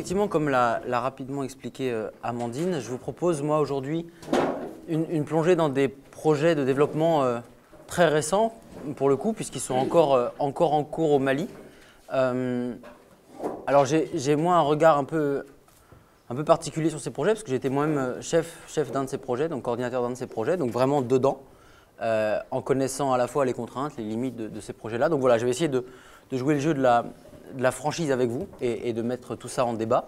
effectivement, comme l'a rapidement expliqué Amandine, je vous propose, moi, aujourd'hui, une plongée dans des projets de développement très récents, pour le coup, puisqu'ils sont encore en cours au Mali. Alors, j'ai moi un regard un peu particulier sur ces projets, parce que j'ai été moi-même chef d'un de ces projets, donc coordinateur d'un de ces projets, donc vraiment dedans, en connaissant à la fois les contraintes, les limites de ces projets-là. Donc voilà, je vais essayer de jouer le jeu de la franchise avec vous et de mettre tout ça en débat.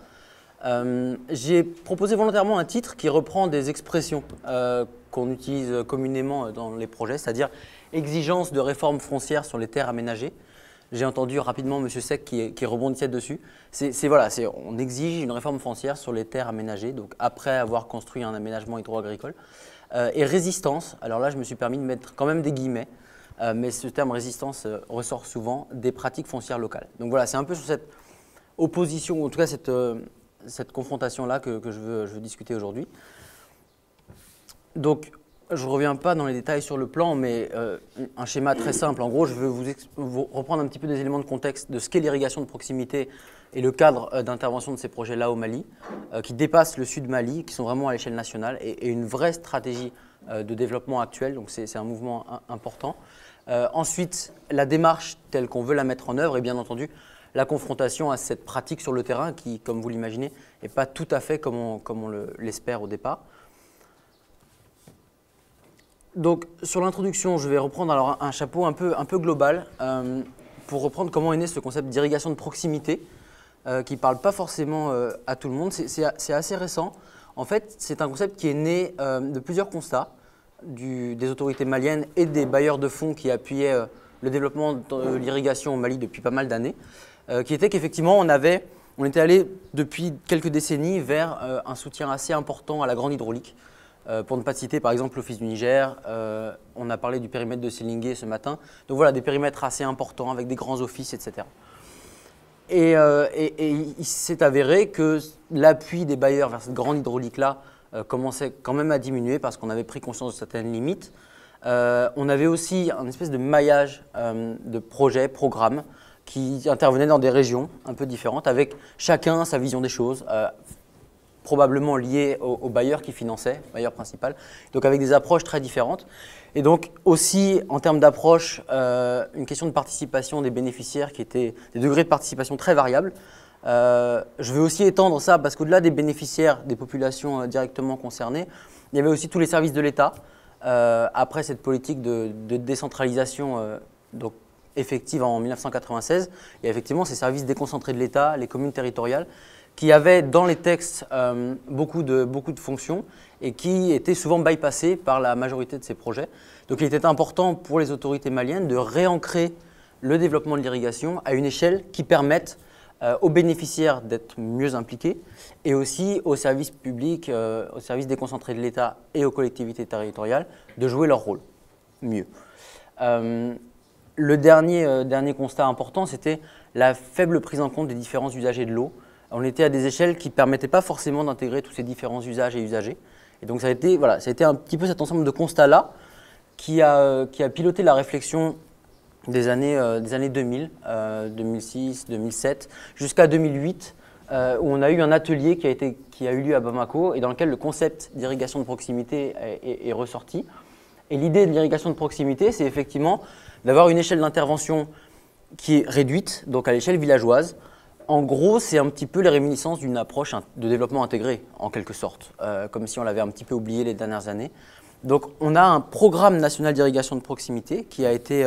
J'ai proposé volontairement un titre qui reprend des expressions qu'on utilise communément dans les projets, c'est-à-dire exigence de réforme foncière sur les terres aménagées. J'ai entendu rapidement M. Sec qui rebondissait dessus. On exige une réforme foncière sur les terres aménagées, donc après avoir construit un aménagement hydro-agricole. Et résistance, alors là je me suis permis de mettre quand même des guillemets, mais ce terme résistance ressort souvent des pratiques foncières locales. Donc voilà, c'est un peu sur cette opposition, ou en tout cas cette confrontation-là que je veux discuter aujourd'hui. Donc, je ne reviens pas dans les détails sur le plan, mais un schéma très simple. En gros, je veux vous reprendre un petit peu des éléments de contexte de ce qu'est l'irrigation de proximité et le cadre d'intervention de ces projets-là au Mali, qui dépassent le sud Mali, qui sont vraiment à l'échelle nationale, et une vraie stratégie de développement actuelle. Donc, c'est un mouvement important. Ensuite, la démarche telle qu'on veut la mettre en œuvre, et bien entendu, la confrontation à cette pratique sur le terrain qui, comme vous l'imaginez, n'est pas tout à fait comme on l'espère au départ. Donc, sur l'introduction, je vais reprendre alors un chapeau un peu global pour reprendre comment est né ce concept d'irrigation de proximité qui ne parle pas forcément à tout le monde. C'est assez récent. En fait, c'est un concept qui est né de plusieurs constats des autorités maliennes et des bailleurs de fonds qui appuyaient le développement de l'irrigation au Mali depuis pas mal d'années, qui était qu'effectivement, on était allé depuis quelques décennies vers un soutien assez important à la grande hydraulique. Pour ne pas citer par exemple l'Office du Niger, on a parlé du périmètre de Sélingué ce matin. Donc voilà, des périmètres assez importants avec des grands offices, etc. Et il s'est avéré que l'appui des bailleurs vers cette grande hydraulique-là commençait quand même à diminuer parce qu'on avait pris conscience de certaines limites. On avait aussi un espèce de maillage de projets, programmes qui intervenaient dans des régions un peu différentes avec chacun sa vision des choses. Probablement lié au bailleur qui finançait, bailleur principal, donc avec des approches très différentes. Et donc aussi en termes d'approche, une question de participation des bénéficiaires qui étaient des degrés de participation très variables. Je veux aussi étendre ça parce qu'au-delà des bénéficiaires, des populations directement concernées, il y avait aussi tous les services de l'État. Après cette politique de décentralisation donc effective en 1996, il y a effectivement ces services déconcentrés de l'État, les communes territoriales, qui avaient dans les textes beaucoup de fonctions et qui étaient souvent bypassées par la majorité de ces projets. Donc il était important pour les autorités maliennes de réancrer le développement de l'irrigation à une échelle qui permette aux bénéficiaires d'être mieux impliqués et aussi aux services publics, aux services déconcentrés de l'État et aux collectivités territoriales de jouer leur rôle mieux. Le dernier constat important, c'était la faible prise en compte des différents usagers de l'eau. On était à des échelles qui ne permettaient pas forcément d'intégrer tous ces différents usages et usagers. Et donc ça a été un petit peu cet ensemble de constats-là qui a piloté la réflexion des années 2000, 2006, 2007, jusqu'à 2008, où on a eu un atelier qui a eu lieu à Bamako et dans lequel le concept d'irrigation de proximité est ressorti. Et l'idée de l'irrigation de proximité, c'est effectivement d'avoir une échelle d'intervention qui est réduite, donc à l'échelle villageoise. En gros, c'est un petit peu les réminiscences d'une approche de développement intégré, en quelque sorte, comme si on l'avait un petit peu oublié les dernières années. Donc, on a un programme national d'irrigation de proximité qui a été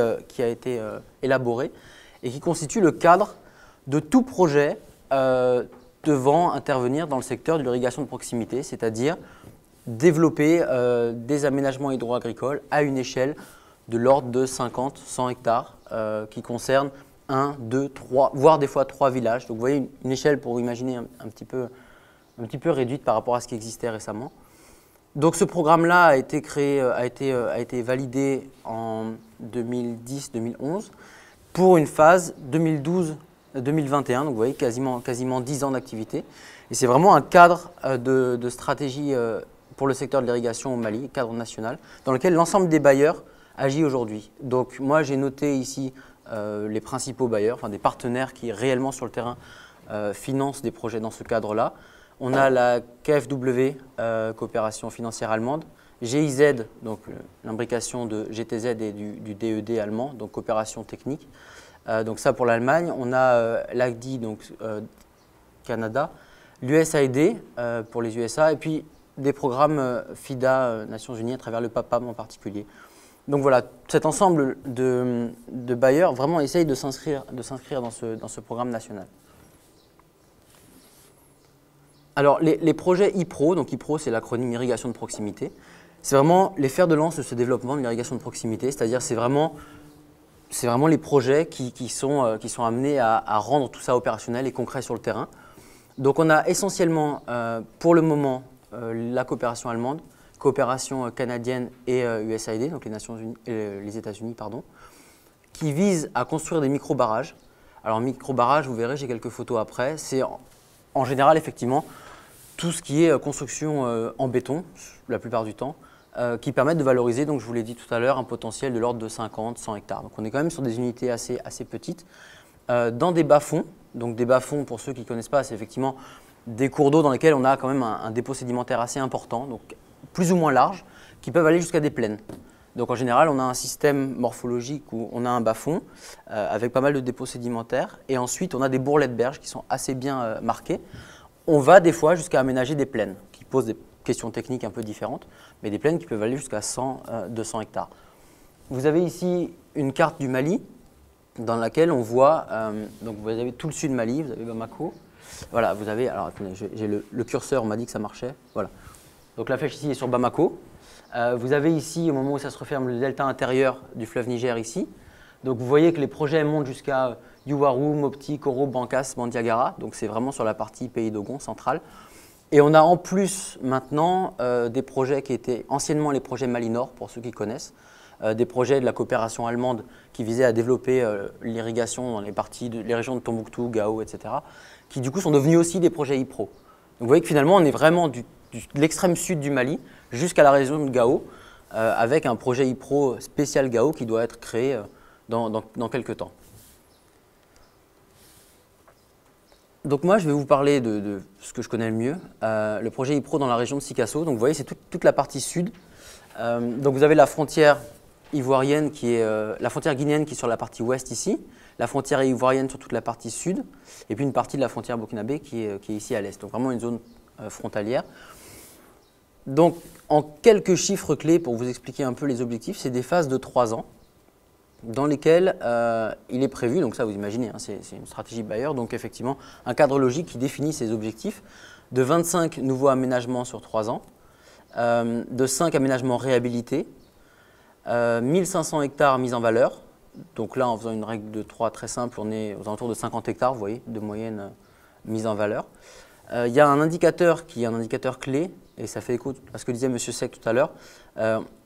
élaboré et qui constitue le cadre de tout projet devant intervenir dans le secteur de l'irrigation de proximité, c'est-à-dire développer des aménagements hydro-agricoles à une échelle de l'ordre de 50-100 hectares qui concernent 1, 2, 3, voire des fois 3 villages. Donc vous voyez une échelle pour imaginer un petit peu réduite par rapport à ce qui existait récemment. Donc ce programme-là a été créé, a été validé en 2010-2011 pour une phase 2012-2021. Donc vous voyez quasiment 10 ans d'activité. Et c'est vraiment un cadre de stratégie pour le secteur de l'irrigation au Mali, cadre national, dans lequel l'ensemble des bailleurs agit aujourd'hui. Donc moi j'ai noté ici les principaux bailleurs, enfin des partenaires qui réellement sur le terrain financent des projets dans ce cadre-là. On a la KfW, coopération financière allemande, GIZ, donc l'imbrication de GTZ et du DED allemand, donc coopération technique. Donc ça pour l'Allemagne. On a l'ACDI, donc Canada, l'USAID pour les USA, et puis des programmes FIDA, Nations Unies, à travers le PAPAM en particulier. Donc voilà, cet ensemble de bailleurs vraiment essaye de s'inscrire dans ce programme national. Alors les projets IPRO, donc IPRO c'est l'acronyme irrigation de proximité, c'est vraiment les fers de lance de ce développement de l'irrigation de proximité, c'est-à-dire c'est vraiment les projets qui sont amenés à rendre tout ça opérationnel et concret sur le terrain. Donc on a essentiellement pour le moment la coopération allemande, coopération canadienne et USAID, donc les États-Unis, pardon, qui visent à construire des micro-barrages. Alors micro-barrages, vous verrez, j'ai quelques photos après, c'est en général effectivement tout ce qui est construction en béton, la plupart du temps, qui permettent de valoriser, donc je vous l'ai dit tout à l'heure, un potentiel de l'ordre de 50-100 hectares. Donc on est quand même sur des unités assez petites, dans des bas-fonds. Donc des bas-fonds, pour ceux qui ne connaissent pas, c'est effectivement des cours d'eau dans lesquels on a quand même un dépôt sédimentaire assez important, donc plus ou moins large, qui peuvent aller jusqu'à des plaines. Donc en général, on a un système morphologique où on a un bas-fond avec pas mal de dépôts sédimentaires, et ensuite on a des bourrelets de berges qui sont assez bien marqués. On va des fois jusqu'à aménager des plaines, qui posent des questions techniques un peu différentes, mais des plaines qui peuvent aller jusqu'à 100-200 hectares. Vous avez ici une carte du Mali, dans laquelle on voit, donc vous avez tout le sud Mali, vous avez Bamako. Voilà, vous avez, alors attendez, j'ai le curseur, on m'a dit que ça marchait. Voilà. Donc la flèche ici est sur Bamako. Vous avez ici, au moment où ça se referme, le delta intérieur du fleuve Niger ici. Donc vous voyez que les projets montent jusqu'à Yuwaru, Mopti, Koro, Bankas, Bandiagara. Donc c'est vraiment sur la partie pays d'Ogon centrale. Et on a en plus maintenant des projets qui étaient anciennement les projets Mali Nord, pour ceux qui connaissent. Des projets de la coopération allemande qui visaient à développer l'irrigation dans les régions de Tombouctou, Gao, etc., qui du coup sont devenus aussi des projets IPRO. Donc vous voyez que finalement on est vraiment de l'extrême sud du Mali jusqu'à la région de Gao, avec un projet IPRO spécial Gao qui doit être créé dans quelques temps. Donc moi je vais vous parler de ce que je connais le mieux, le projet IPRO dans la région de Sikasso. Donc vous voyez c'est toute la partie sud. Donc vous avez la frontière ivoirienne la frontière guinéenne qui est sur la partie ouest ici, la frontière ivoirienne sur toute la partie sud, et puis une partie de la frontière burkinabé qui est ici à l'est. Donc vraiment une zone frontalière. Donc en quelques chiffres clés pour vous expliquer un peu les objectifs, c'est des phases de 3 ans dans lesquelles il est prévu, donc ça vous imaginez, hein, c'est une stratégie bailleur, donc effectivement un cadre logique qui définit ces objectifs, de 25 nouveaux aménagements sur 3 ans, de 5 aménagements réhabilités, 1500 hectares mis en valeur. Donc là, en faisant une règle de 3 très simple, on est aux alentours de 50 hectares, vous voyez, de moyenne mise en valeur. Il y a un indicateur qui est un indicateur clé, et ça fait écho à ce que disait M. Sec tout à l'heure.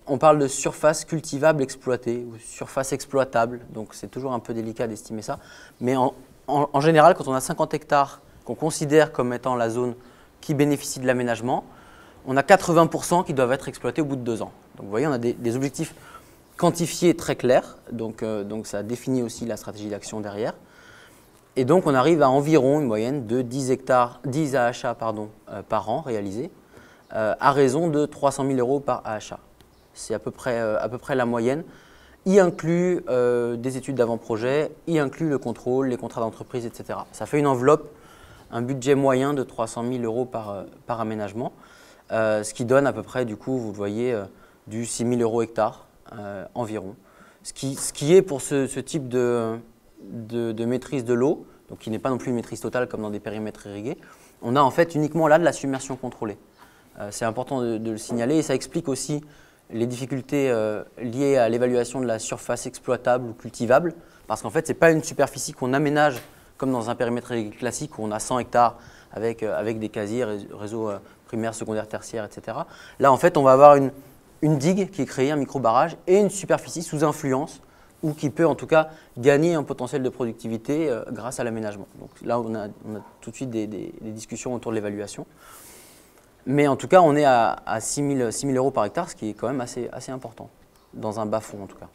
On parle de surface cultivable exploitée ou surface exploitable, donc c'est toujours un peu délicat d'estimer ça. Mais en général, quand on a 50 hectares qu'on considère comme étant la zone qui bénéficie de l'aménagement, on a 80% qui doivent être exploités au bout de 2 ans. Donc vous voyez, on a des objectifs quantifiés très clairs, donc ça définit aussi la stratégie d'action derrière. Et donc on arrive à environ une moyenne de 10 AHA par an réalisés, à raison de 300 000 € par AHA. C'est à peu près la moyenne. Y inclut des études d'avant-projet, y inclut le contrôle, les contrats d'entreprise, etc. Ça fait une enveloppe, un budget moyen de 300 000 € par aménagement. Ce qui donne à peu près, du coup, vous le voyez, du 6 000 € hectare environ. Ce qui est pour ce type de maîtrise de l'eau, donc qui n'est pas non plus une maîtrise totale comme dans des périmètres irrigués, on a en fait uniquement là de la submersion contrôlée. C'est important de le signaler et ça explique aussi les difficultés liées à l'évaluation de la surface exploitable ou cultivable, parce qu'en fait, ce n'est pas une superficie qu'on aménage comme dans un périmètre irrigué classique où on a 100 hectares avec des casiers, réseaux primaire, secondaire, tertiaire, etc. Là, en fait, on va avoir une digue qui est créée, un micro-barrage, et une superficie sous influence, ou qui peut en tout cas gagner un potentiel de productivité grâce à l'aménagement. Donc là, on a tout de suite des discussions autour de l'évaluation. Mais en tout cas, on est à 6 000 € par hectare, ce qui est quand même assez important, dans un bas-fond en tout cas.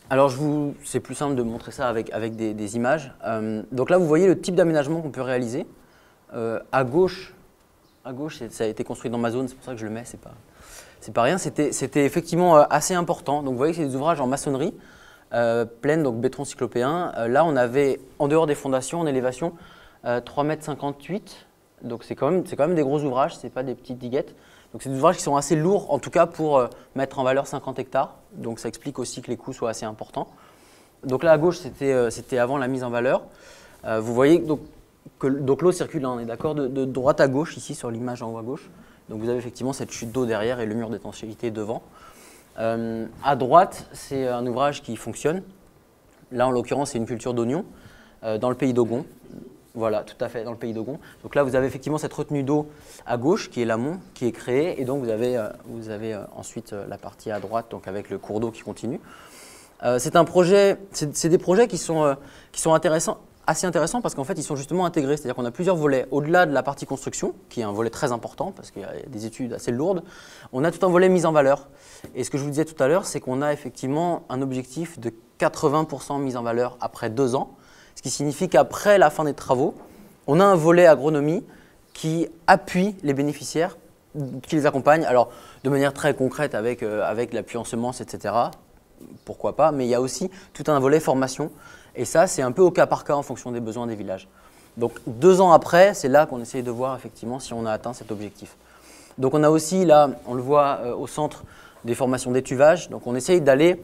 Alors, c'est plus simple de montrer ça avec des images. Donc là, vous voyez le type d'aménagement qu'on peut réaliser. À gauche, ça a été construit dans ma zone, c'est pour ça que je le mets, c'est pas rien. C'était effectivement assez important. Donc vous voyez que c'est des ouvrages en maçonnerie, pleine, donc béton cyclopéen. Là, on avait, en dehors des fondations, en élévation, 3,58 m. Donc c'est quand même des gros ouvrages, c'est pas des petites diguettes. Donc c'est des ouvrages qui sont assez lourds, en tout cas pour mettre en valeur 50 hectares. Donc ça explique aussi que les coûts soient assez importants. Donc là à gauche, c'était avant la mise en valeur. Vous voyez que l'eau circule, hein, on est d'accord, de droite à gauche, ici sur l'image en haut à gauche. Donc vous avez effectivement cette chute d'eau derrière et le mur d'étanchéité devant. À droite, c'est un ouvrage qui fonctionne. Là en l'occurrence, c'est une culture d'oignons dans le pays d'Ogon. Voilà, tout à fait, dans le pays d'Ogon. Donc là, vous avez effectivement cette retenue d'eau à gauche, qui est l'amont, qui est créée. Et donc, vous avez ensuite la partie à droite, donc avec le cours d'eau qui continue. C'est des projets qui sont intéressants, assez intéressants parce qu'en fait, ils sont justement intégrés. C'est-à-dire qu'on a plusieurs volets. Au-delà de la partie construction, qui est un volet très important parce qu'il y a des études assez lourdes, on a tout un volet mise en valeur. Et ce que je vous disais tout à l'heure, c'est qu'on a effectivement un objectif de 80% mise en valeur après 2 ans. Ce qui signifie qu'après la fin des travaux, on a un volet agronomie qui appuie les bénéficiaires, qui les accompagne, alors de manière très concrète avec l'appui en semences, etc. Pourquoi pas, mais il y a aussi tout un volet formation. Et ça, c'est un peu au cas par cas en fonction des besoins des villages. Donc 2 ans après, c'est là qu'on essaye de voir effectivement si on a atteint cet objectif. Donc on a aussi là, on le voit au centre, des formations d'étuvage. Donc on essaye d'aller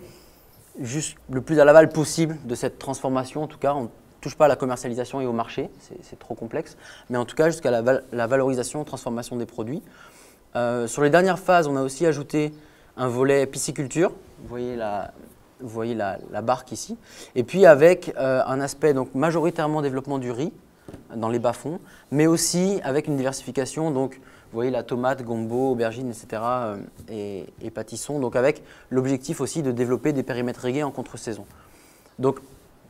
juste le plus à l'aval possible de cette transformation. En tout cas, on ne touche pas à la commercialisation et au marché, c'est trop complexe, mais en tout cas jusqu'à la valorisation, transformation des produits. Sur les dernières phases, on a aussi ajouté un volet pisciculture, vous voyez la barque ici, et puis avec un aspect donc majoritairement développement du riz dans les bas-fonds, mais aussi avec une diversification, donc vous voyez la tomate, gombo, aubergine, etc. et pâtisson, donc avec l'objectif aussi de développer des périmètres régés en contre-saison. Donc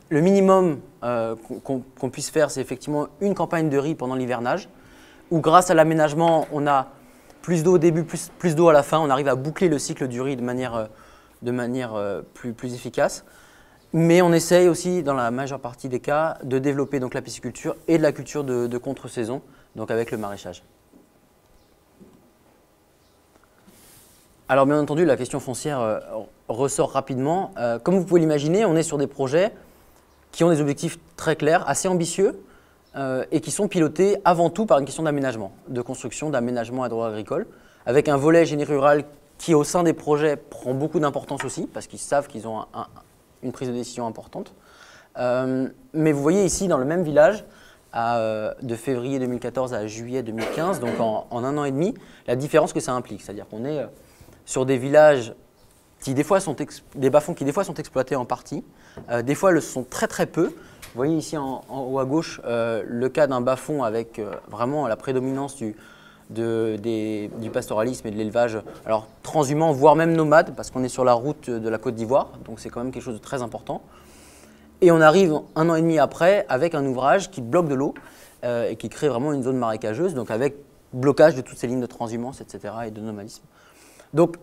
le minimum qu'on puisse faire, c'est effectivement une campagne de riz pendant l'hivernage, où grâce à l'aménagement, on a plus d'eau au début, plus d'eau à la fin, on arrive à boucler le cycle du riz de manière plus efficace. Mais on essaye aussi, dans la majeure partie des cas, de développer donc, la pisciculture et de la culture de contre-saison, donc avec le maraîchage. Alors bien entendu, la question foncière ressort rapidement. Comme vous pouvez l'imaginer, on est sur des projets qui ont des objectifs très clairs, assez ambitieux, et qui sont pilotés avant tout par une question d'aménagement, de construction, d'aménagement agro-agricole, avec un volet génie rural qui, au sein des projets, prend beaucoup d'importance aussi, parce qu'ils savent qu'ils ont une prise de décision importante. Mais vous voyez ici, dans le même village, de février 2014 à juillet 2015, donc en 1 an et demi, la différence que ça implique. C'est-à-dire qu'on est sur des villages qui des fois sont des bas-fonds qui des fois sont exploités en partie, des fois le sont très très peu. Vous voyez ici en haut à gauche le cas d'un bas-fond avec vraiment la prédominance du pastoralisme et de l'élevage, alors transhumant, voire même nomade, parce qu'on est sur la route de la Côte d'Ivoire, donc c'est quand même quelque chose de très important. Et on arrive 1 an et demi après avec un ouvrage qui bloque de l'eau et qui crée vraiment une zone marécageuse, donc avec blocage de toutes ces lignes de transhumance, etc. et de nomadisme. Donc,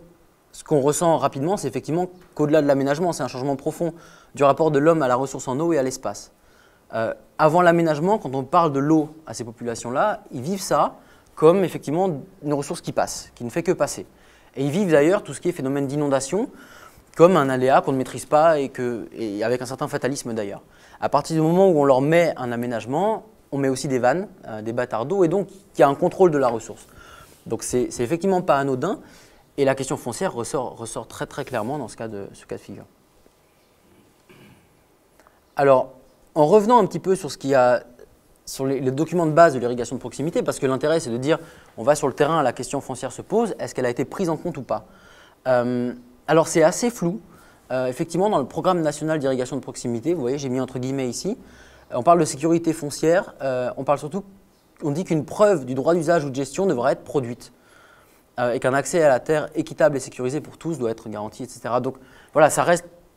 ce qu'on ressent rapidement, c'est effectivement qu'au-delà de l'aménagement, c'est un changement profond du rapport de l'homme à la ressource en eau et à l'espace. Avant l'aménagement, quand on parle de l'eau à ces populations-là, ils vivent ça comme effectivement une ressource qui passe, qui ne fait que passer. Et ils vivent d'ailleurs tout ce qui est phénomène d'inondation comme un aléa qu'on ne maîtrise pas et avec un certain fatalisme d'ailleurs. À partir du moment où on leur met un aménagement, on met aussi des vannes, des bâtards d'eau, et donc il y a un contrôle de la ressource. Donc c'est effectivement pas anodin. Et la question foncière ressort très très clairement dans ce cas de figure. Alors, en revenant un petit peu sur les documents de base de l'irrigation de proximité, parce que l'intérêt c'est de dire, on va sur le terrain, la question foncière se pose, est-ce qu'elle a été prise en compte ou pas? Alors c'est assez flou. Effectivement, dans le programme national d'irrigation de proximité, vous voyez, j'ai mis entre guillemets ici, on parle de sécurité foncière, on dit qu'une preuve du droit d'usage ou de gestion devra être produite. Et qu'un accès à la terre équitable et sécurisé pour tous doit être garanti, etc. Donc voilà,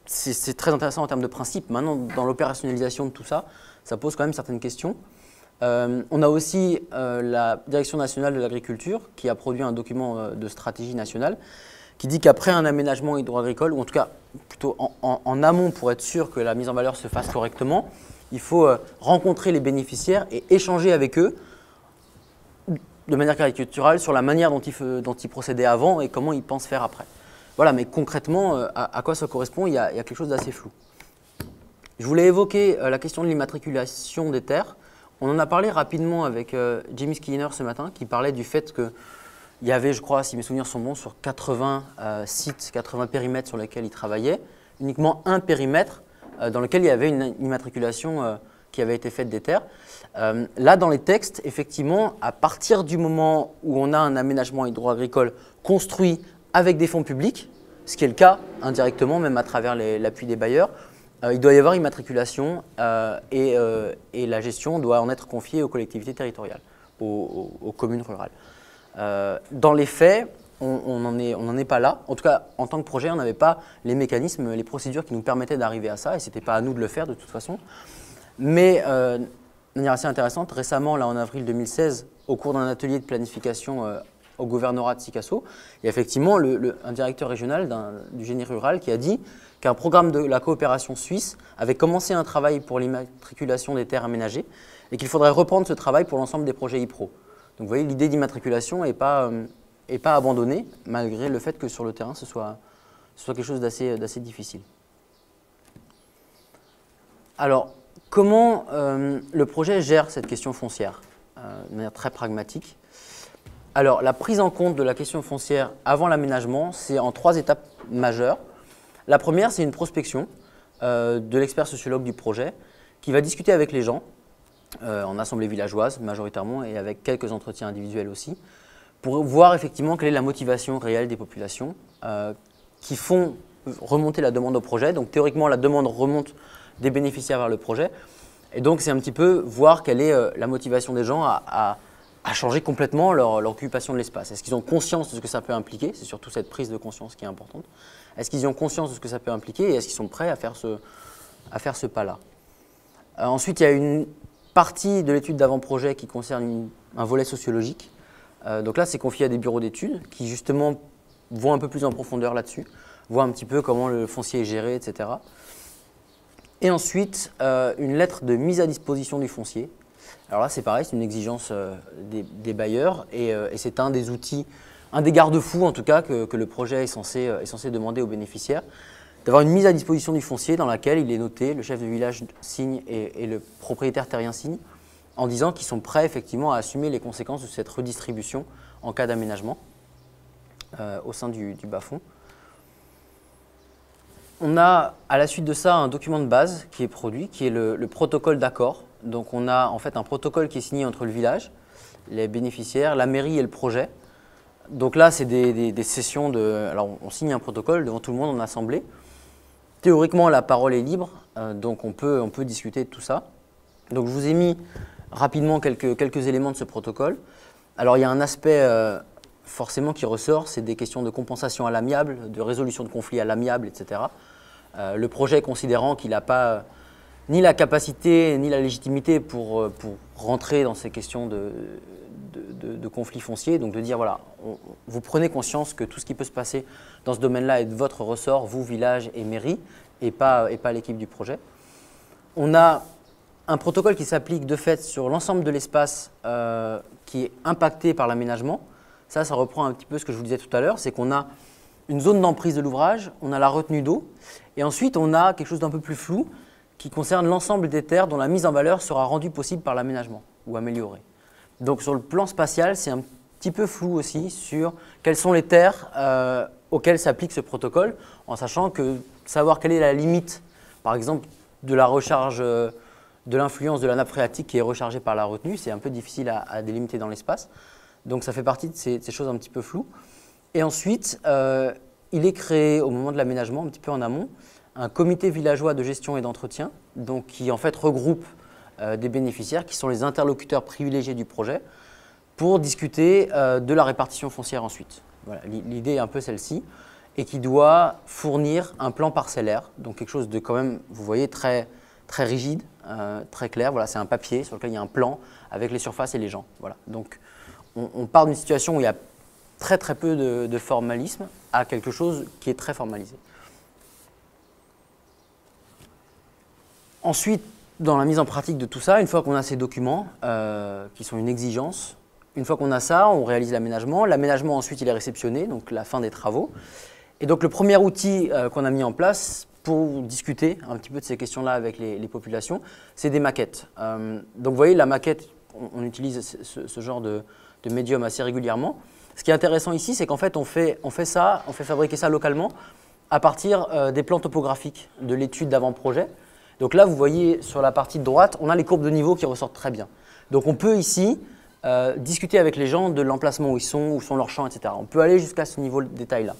c'est très intéressant en termes de principe. Maintenant, dans l'opérationnalisation de tout ça, ça pose quand même certaines questions. On a aussi la Direction nationale de l'agriculture qui a produit un document de stratégie nationale qui dit qu'après un aménagement hydro-agricole, ou en tout cas plutôt en amont pour être sûr que la mise en valeur se fasse correctement, il faut rencontrer les bénéficiaires et échanger avec eux de manière caricaturale sur la manière dont ils procédaient avant et comment ils pensent faire après. Voilà, mais concrètement, à quoi ça correspond, il y a quelque chose d'assez flou. Je voulais évoquer la question de l'immatriculation des terres. On en a parlé rapidement avec Jamie Skinner ce matin, qui parlait du fait qu'il y avait, je crois, si mes souvenirs sont bons, sur 80 sites, 80 périmètres sur lesquels il travaillait, uniquement un périmètre dans lequel il y avait une immatriculation qui avait été faite des terres. Là, dans les textes, effectivement, à partir du moment où on a un aménagement hydro-agricole construit avec des fonds publics, ce qui est le cas indirectement, même à travers l'appui des bailleurs, il doit y avoir immatriculation et la gestion doit en être confiée aux collectivités territoriales, aux communes rurales. Dans les faits, on n'en est pas là. En tout cas, en tant que projet, on n'avait pas les mécanismes, les procédures qui nous permettaient d'arriver à ça, et ce n'était pas à nous de le faire de toute façon. Mais de manière assez intéressante, récemment, là en avril 2016, au cours d'un atelier de planification au gouvernorat de Sikasso, il y a effectivement un directeur régional du génie rural qui a dit qu'un programme de la coopération suisse avait commencé un travail pour l'immatriculation des terres aménagées et qu'il faudrait reprendre ce travail pour l'ensemble des projets IPRO. Donc vous voyez, l'idée d'immatriculation n'est pas abandonnée, malgré le fait que sur le terrain, ce soit quelque chose d'assez difficile. Alors, comment le projet gère cette question foncière de manière très pragmatique? Alors, la prise en compte de la question foncière avant l'aménagement, c'est en 3 étapes majeures. La première, c'est une prospection de l'expert sociologue du projet qui va discuter avec les gens, en assemblée villageoise majoritairement et avec quelques entretiens individuels aussi, pour voir effectivement quelle est la motivation réelle des populations qui font remonter la demande au projet. Donc théoriquement, la demande remonte des bénéficiaires vers le projet. Et donc, c'est un petit peu voir quelle est la motivation des gens à changer complètement leur occupation de l'espace. Est-ce qu'ils ont conscience de ce que ça peut impliquer? C'est surtout cette prise de conscience qui est importante. Est-ce qu'ils ont conscience de ce que ça peut impliquer et est-ce qu'ils sont prêts à faire ce pas-là? Ensuite, il y a une partie de l'étude d'avant-projet qui concerne un volet sociologique. Donc là, c'est confié à des bureaux d'études qui justement vont un peu plus en profondeur là-dessus, voient un petit peu comment le foncier est géré, etc. Et ensuite, une lettre de mise à disposition du foncier. Alors là, c'est pareil, c'est une exigence des bailleurs et c'est un des outils, un des garde-fous en tout cas que le projet est censé demander aux bénéficiaires, d'avoir une mise à disposition du foncier dans laquelle il est noté, le chef de village signe et le propriétaire terrien signe, en disant qu'ils sont prêts effectivement à assumer les conséquences de cette redistribution en cas d'aménagement au sein du bas-fond. On a à la suite de ça un document de base qui est produit, qui est le protocole d'accord. Donc on a en fait un protocole qui est signé entre le village, les bénéficiaires, la mairie et le projet. Donc là, c'est des sessions de... Alors on signe un protocole devant tout le monde en assemblée. Théoriquement, la parole est libre, donc on peut discuter de tout ça. Donc je vous ai mis rapidement quelques éléments de ce protocole. Alors il y a un aspect forcément qui ressort, c'est des questions de compensation à l'amiable, de résolution de conflits à l'amiable, etc. Le projet considérant qu'il n'a pas ni la capacité ni la légitimité pour rentrer dans ces questions de conflits fonciers, donc de dire voilà, vous prenez conscience que tout ce qui peut se passer dans ce domaine-là est de votre ressort, vous, village et mairie, et pas l'équipe du projet. On a un protocole qui s'applique de fait sur l'ensemble de l'espace qui est impacté par l'aménagement. Ça reprend un petit peu ce que je vous disais tout à l'heure, c'est qu'on a une zone d'emprise de l'ouvrage, on a la retenue d'eau, et ensuite on a quelque chose d'un peu plus flou qui concerne l'ensemble des terres dont la mise en valeur sera rendue possible par l'aménagement ou améliorée. Donc sur le plan spatial, c'est un petit peu flou aussi sur quelles sont les terres auxquelles s'applique ce protocole, en sachant que savoir quelle est la limite, par exemple, de la recharge, de l'influence de la nappe phréatique qui est rechargée par la retenue, c'est un peu difficile à délimiter dans l'espace. Donc ça fait partie de ces choses un petit peu floues. Et ensuite, il est créé au moment de l'aménagement, un petit peu en amont, un comité villageois de gestion et d'entretien, donc qui en fait regroupe des bénéficiaires qui sont les interlocuteurs privilégiés du projet pour discuter de la répartition foncière ensuite. Voilà, l'idée est un peu celle-ci et qui doit fournir un plan parcellaire, donc quelque chose de quand même, vous voyez, très rigide, très clair. Voilà, c'est un papier sur lequel il y a un plan avec les surfaces et les gens. Voilà. Donc on part d'une situation où il y a très peu de formalisme, à quelque chose qui est très formalisé. Ensuite, dans la mise en pratique de tout ça, une fois qu'on a ces documents qui sont une exigence, une fois qu'on a ça, on réalise l'aménagement. L'aménagement, ensuite, il est réceptionné, donc la fin des travaux. Et donc, le premier outil qu'on a mis en place pour discuter un petit peu de ces questions-là avec les populations, c'est des maquettes. Donc, vous voyez, la maquette, on utilise ce genre de médium assez régulièrement. Ce qui est intéressant ici, c'est qu'en fait, on fait fabriquer ça localement à partir des plans topographiques de l'étude d'avant-projet. Donc là, vous voyez sur la partie de droite, on a les courbes de niveau qui ressortent très bien. Donc on peut ici discuter avec les gens de l'emplacement où sont leurs champs, etc. On peut aller jusqu'à ce niveau de détail-là.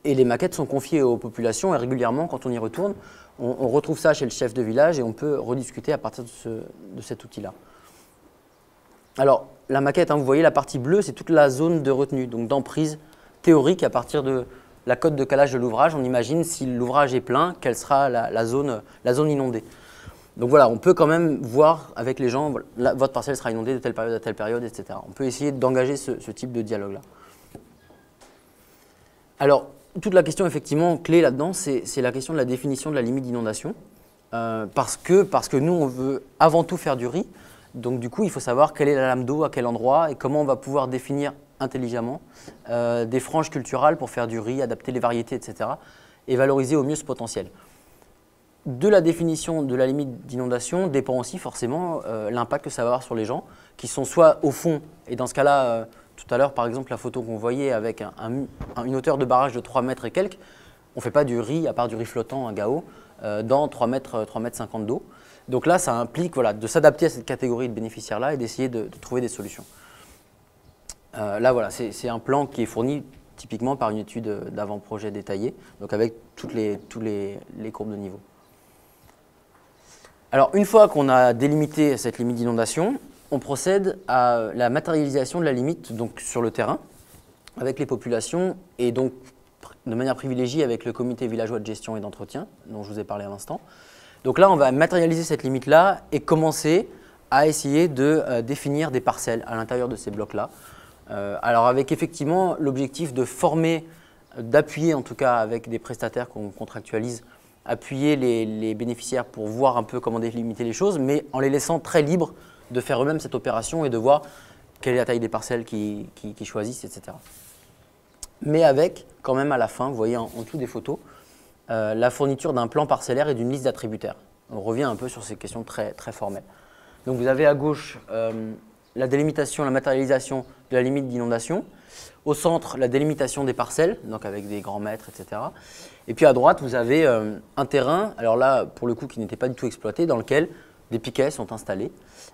Et les maquettes sont confiées aux populations et régulièrement, quand on y retourne, on retrouve ça chez le chef de village et on peut rediscuter à partir de cet outil-là. Alors, la maquette, vous voyez, la partie bleue, c'est toute la zone de retenue, donc d'emprise théorique à partir de la cote de calage de l'ouvrage. On imagine si l'ouvrage est plein, quelle sera la zone inondée. Donc voilà, on peut quand même voir avec les gens, voilà, votre parcelle sera inondée de telle période à telle période, etc. On peut essayer d'engager ce type de dialogue-là. Alors, toute la question effectivement clé là-dedans, c'est la question de la définition de la limite d'inondation. Parce que nous, on veut avant tout faire du riz. Donc du coup, il faut savoir quelle est la lame d'eau, à quel endroit et comment on va pouvoir définir intelligemment des franges culturales pour faire du riz, adapter les variétés, etc. et valoriser au mieux ce potentiel. De la définition de la limite d'inondation dépend aussi forcément l'impact que ça va avoir sur les gens qui sont soit au fond, et dans ce cas-là, tout à l'heure par exemple la photo qu'on voyait avec une hauteur de barrage de 3 mètres et quelques, on ne fait pas du riz, à part du riz flottant, un GAO, dans 3 mètres 50 d'eau. Donc là, ça implique de s'adapter à cette catégorie de bénéficiaires-là et d'essayer de trouver des solutions. Là, voilà, c'est un plan qui est fourni typiquement par une étude d'avant-projet détaillée, donc avec toutes les courbes de niveau. Alors, une fois qu'on a délimité cette limite d'inondation, on procède à la matérialisation de la limite donc, sur le terrain, avec les populations et donc de manière privilégiée avec le comité villageois de gestion et d'entretien, dont je vous ai parlé à l'instant. Donc là, on va matérialiser cette limite-là et commencer à essayer de définir des parcelles à l'intérieur de ces blocs-là. Alors avec effectivement l'objectif de former, d'appuyer en tout cas avec des prestataires qu'on contractualise, appuyer les bénéficiaires pour voir un peu comment délimiter les choses, mais en les laissant très libres de faire eux-mêmes cette opération et de voir quelle est la taille des parcelles qu'ils choisissent, etc. Mais avec quand même à la fin, vous voyez en dessous des photos, la fourniture d'un plan parcellaire et d'une liste d'attributaires. On revient un peu sur ces questions très, très formelles. Donc vous avez à gauche la délimitation, la matérialisation de la limite d'inondation. Au centre, la délimitation des parcelles, donc avec des grands mètres, etc. Et puis à droite, vous avez un terrain, alors là, pour le coup, qui n'était pas du tout exploité, dans lequel des piquets sont installés.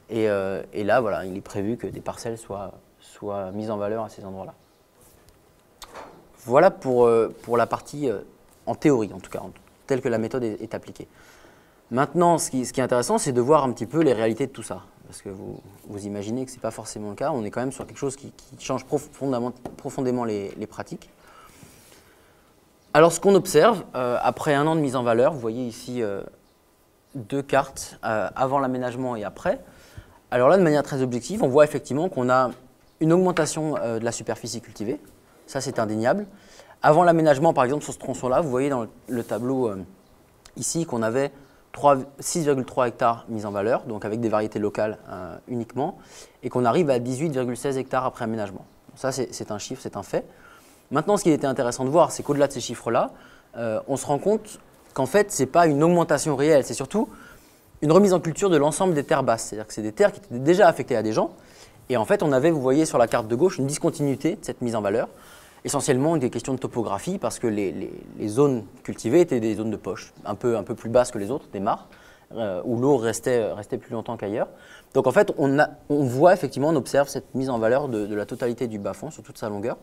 Et là, voilà, il est prévu que des parcelles soient mises en valeur à ces endroits-là. Voilà pour la partie en théorie, en tout cas, telle que la méthode est appliquée. Maintenant, ce qui est intéressant, c'est de voir un petit peu les réalités de tout ça. Parce que vous imaginez que ce n'est pas forcément le cas. On est quand même sur quelque chose qui change profondément les pratiques. Alors, ce qu'on observe, après un an de mise en valeur, vous voyez ici deux cartes, avant l'aménagement et après. Alors là, de manière très objective, on voit effectivement qu'on a une augmentation de la superficie cultivée. Ça, c'est indéniable. Avant l'aménagement, par exemple, sur ce tronçon-là, vous voyez dans le tableau ici qu'on avait 6,3 hectares mis en valeur, donc avec des variétés locales uniquement, et qu'on arrive à 18,16 hectares après aménagement. Ça, c'est un chiffre, c'est un fait. Maintenant, ce qui était intéressant de voir, c'est qu'au-delà de ces chiffres-là, on se rend compte qu'en fait, ce n'est pas une augmentation réelle, c'est surtout une remise en culture de l'ensemble des terres basses. C'est-à-dire que c'est des terres qui étaient déjà affectées à des gens, et en fait, on avait, vous voyez sur la carte de gauche, une discontinuité de cette mise en valeur, essentiellement des questions de topographie, parce que les zones cultivées étaient des zones de poche, un peu plus basses que les autres, des mares, où l'eau restait plus longtemps qu'ailleurs. Donc en fait, on voit effectivement, on observe cette mise en valeur de la totalité du bas-fond sur toute sa longueur.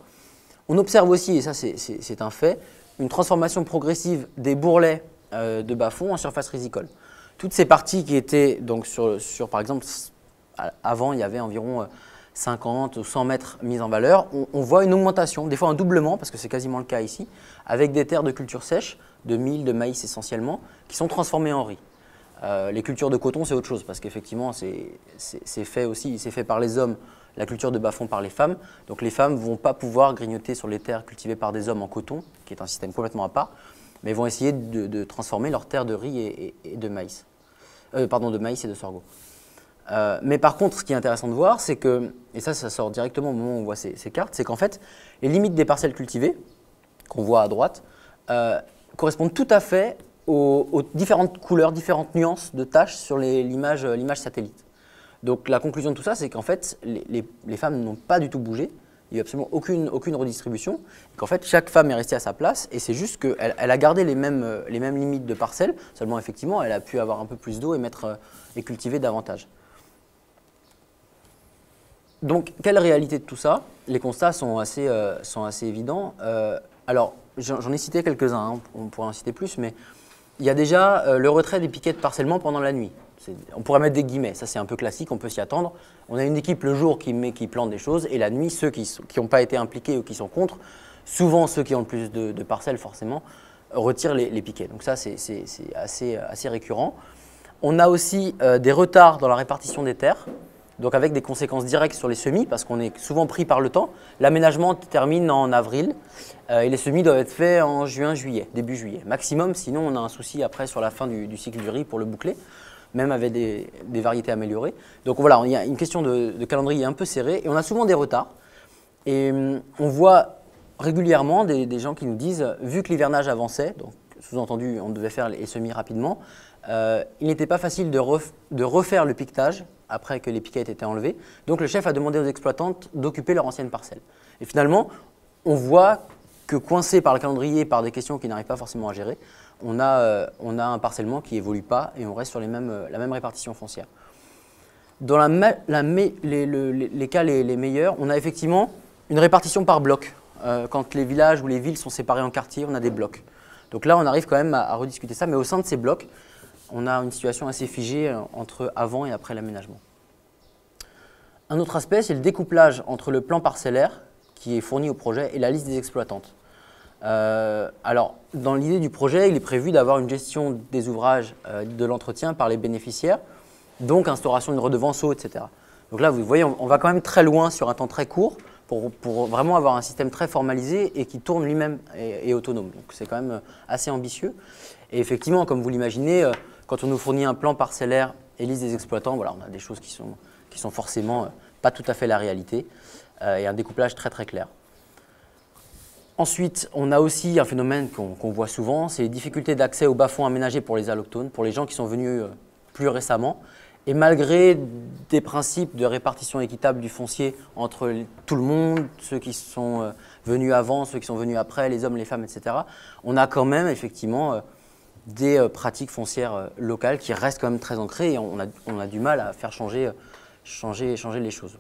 On observe aussi, et ça c'est un fait, une transformation progressive des bourrelets de bas-fond en surface risicole. Toutes ces parties qui étaient, donc sur par exemple, avant il y avait environ 50 ou 100 mètres mises en valeur, on voit une augmentation, des fois un doublement, parce que c'est quasiment le cas ici, avec des terres de culture sèche, de mil, de maïs essentiellement, qui sont transformées en riz. Les cultures de coton, c'est autre chose, parce qu'effectivement, c'est fait aussi, c'est fait par les hommes, la culture de bas-fond par les femmes. Donc les femmes ne vont pas pouvoir grignoter sur les terres cultivées par des hommes en coton, qui est un système complètement à part, mais vont essayer de transformer leurs terres de riz et de maïs. Pardon, de maïs et de sorgho. Mais par contre, ce qui est intéressant de voir, c'est que, et ça sort directement au moment où on voit ces cartes, c'est qu'en fait, les limites des parcelles cultivées, qu'on voit à droite, correspondent tout à fait aux différentes couleurs, différentes nuances de taches sur l'image satellite. Donc la conclusion de tout ça, c'est qu'en fait, les femmes n'ont pas du tout bougé, il n'y a absolument aucune redistribution, et qu'en fait, chaque femme est restée à sa place, et c'est juste qu'elle a gardé les mêmes limites de parcelles, seulement effectivement, elle a pu avoir un peu plus d'eau et cultiver davantage. Donc, quelle réalité de tout ça? Les constats sont assez évidents. Alors, j'en ai cité quelques-uns, hein, on pourrait en citer plus, mais il y a déjà le retrait des piquets de parcellement pendant la nuit. On pourrait mettre des guillemets, ça c'est un peu classique, on peut s'y attendre. On a une équipe le jour qui plante des choses, et la nuit, ceux qui n'ont pas été impliqués ou qui sont contre, souvent ceux qui ont le plus de parcelles forcément, retirent les piquets. Donc ça, c'est assez récurrent. On a aussi des retards dans la répartition des terres, donc avec des conséquences directes sur les semis, parce qu'on est souvent pris par le temps. L'aménagement termine en avril, et les semis doivent être faits en juin, juillet, début juillet, maximum, sinon on a un souci après sur la fin du cycle du riz pour le boucler, même avec des variétés améliorées. Donc voilà, il y a une question de calendrier un peu serré, et on a souvent des retards. Et on voit régulièrement des gens qui nous disent, vu que l'hivernage avançait, donc sous-entendu on devait faire les semis rapidement, il n'était pas facile de refaire le piquetage après que les piquets aient été enlevés. Donc le chef a demandé aux exploitantes d'occuper leur ancienne parcelle. Et finalement, on voit que coincé par le calendrier, par des questions qui n'arrivent pas forcément à gérer, on a un parcellement qui évolue pas et on reste sur la même répartition foncière. Dans les cas les meilleurs, on a effectivement une répartition par bloc. Quand les villages ou les villes sont séparés en quartiers, on a des blocs. Donc là, on arrive quand même à rediscuter ça, mais au sein de ces blocs, on a une situation assez figée entre avant et après l'aménagement. Un autre aspect, c'est le découplage entre le plan parcellaire qui est fourni au projet et la liste des exploitantes. Alors, dans l'idée du projet, il est prévu d'avoir une gestion des ouvrages de l'entretien par les bénéficiaires, donc instauration d'une redevance eau, etc. Donc là, vous voyez, on va quand même très loin sur un temps très court pour vraiment avoir un système très formalisé et qui tourne lui-même et autonome. Donc c'est quand même assez ambitieux. Et effectivement, comme vous l'imaginez, quand on nous fournit un plan parcellaire et liste des exploitants, voilà, on a des choses qui sont forcément pas tout à fait la réalité et un découplage très très clair. Ensuite, on a aussi un phénomène qu'on voit souvent, c'est les difficultés d'accès aux bas-fonds aménagés pour les allochtones, pour les gens qui sont venus plus récemment. Et malgré des principes de répartition équitable du foncier entre tout le monde, ceux qui sont venus avant, ceux qui sont venus après, les hommes, les femmes, etc., on a quand même effectivement des pratiques foncières locales qui restent quand même très ancrées et on a du mal à faire changer les choses.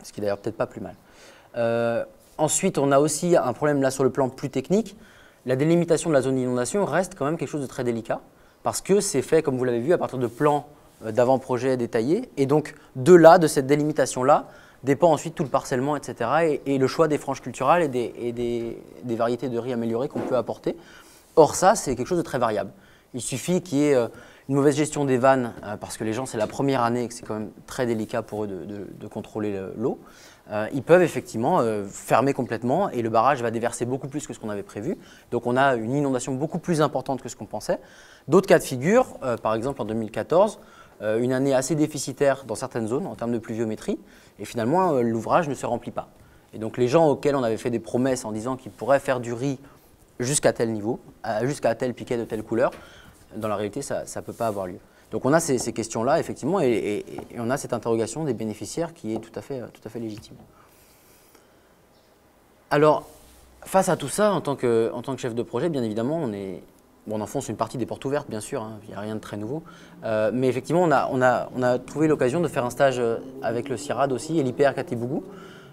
Ce qui est d'ailleurs peut-être pas plus mal. Ensuite, on a aussi un problème là sur le plan plus technique. La délimitation de la zone d'inondation reste quand même quelque chose de très délicat parce que c'est fait, comme vous l'avez vu, à partir de plans d'avant-projet détaillés. Et donc, de cette délimitation-là, dépend ensuite tout le parcellement, etc. Et le choix des franges culturales et des variétés de riz améliorées qu'on peut apporter. Or, ça, c'est quelque chose de très variable. Il suffit qu'il y ait une mauvaise gestion des vannes, parce que les gens, c'est la première année et que c'est quand même très délicat pour eux de contrôler l'eau. Ils peuvent effectivement fermer complètement et le barrage va déverser beaucoup plus que ce qu'on avait prévu. Donc on a une inondation beaucoup plus importante que ce qu'on pensait. D'autres cas de figure, par exemple en 2014, une année assez déficitaire dans certaines zones en termes de pluviométrie et finalement l'ouvrage ne se remplit pas. Et donc les gens auxquels on avait fait des promesses en disant qu'ils pourraient faire du riz jusqu'à tel niveau, jusqu'à tel piquet de telle couleur, dans la réalité ça ne peut pas avoir lieu. Donc on a ces questions-là, effectivement, et on a cette interrogation des bénéficiaires qui est tout à fait légitime. Alors, face à tout ça, en tant que chef de projet, bien évidemment, on enfonce une partie des portes ouvertes, bien sûr, hein, il n'y a rien de très nouveau. Mais effectivement, on a trouvé l'occasion de faire un stage avec le CIRAD aussi et l'IPR Katibougou,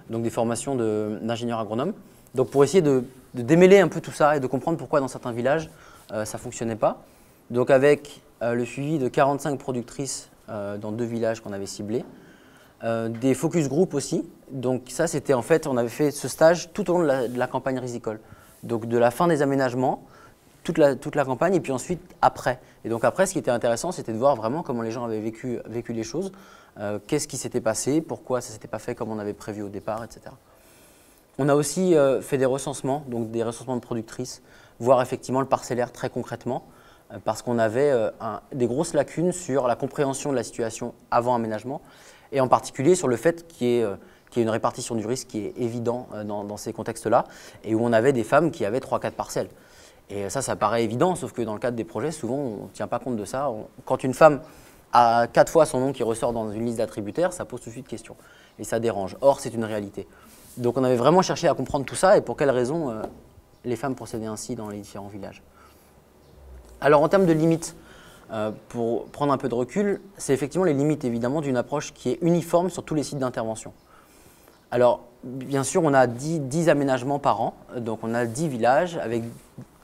donc des formations d'ingénieurs agronomes. Donc pour essayer de démêler un peu tout ça et de comprendre pourquoi dans certains villages, ça ne fonctionnait pas. Donc avec le suivi de 45 productrices dans 2 villages qu'on avait ciblés, des focus group aussi. Donc ça, c'était en fait, on avait fait ce stage tout au long de la campagne risicole. Donc de la fin des aménagements toute la campagne et puis ensuite après. Et donc après, ce qui était intéressant, c'était de voir vraiment comment les gens avaient vécu les choses, qu'est-ce qui s'était passé, pourquoi ça ne s'était pas fait comme on avait prévu au départ, etc. On a aussi fait des recensements, donc des recensements de productrices, voir effectivement le parcellaire très concrètement, parce qu'on avait des grosses lacunes sur la compréhension de la situation avant aménagement, et en particulier sur le fait qu'il y ait une répartition du risque qui est évident dans ces contextes-là, et où on avait des femmes qui avaient 3-4 parcelles. Et ça paraît évident, sauf que dans le cadre des projets, souvent, on ne tient pas compte de ça. Quand une femme a 4 fois son nom qui ressort dans une liste d'attributaires, ça pose tout de suite question, et ça dérange. Or, c'est une réalité. Donc on avait vraiment cherché à comprendre tout ça, et pour quelles raisons les femmes procédaient ainsi dans les différents villages. Alors en termes de limites, pour prendre un peu de recul, c'est effectivement les limites évidemment d'une approche qui est uniforme sur tous les sites d'intervention. Alors bien sûr, on a 10 aménagements par an, donc on a 10 villages avec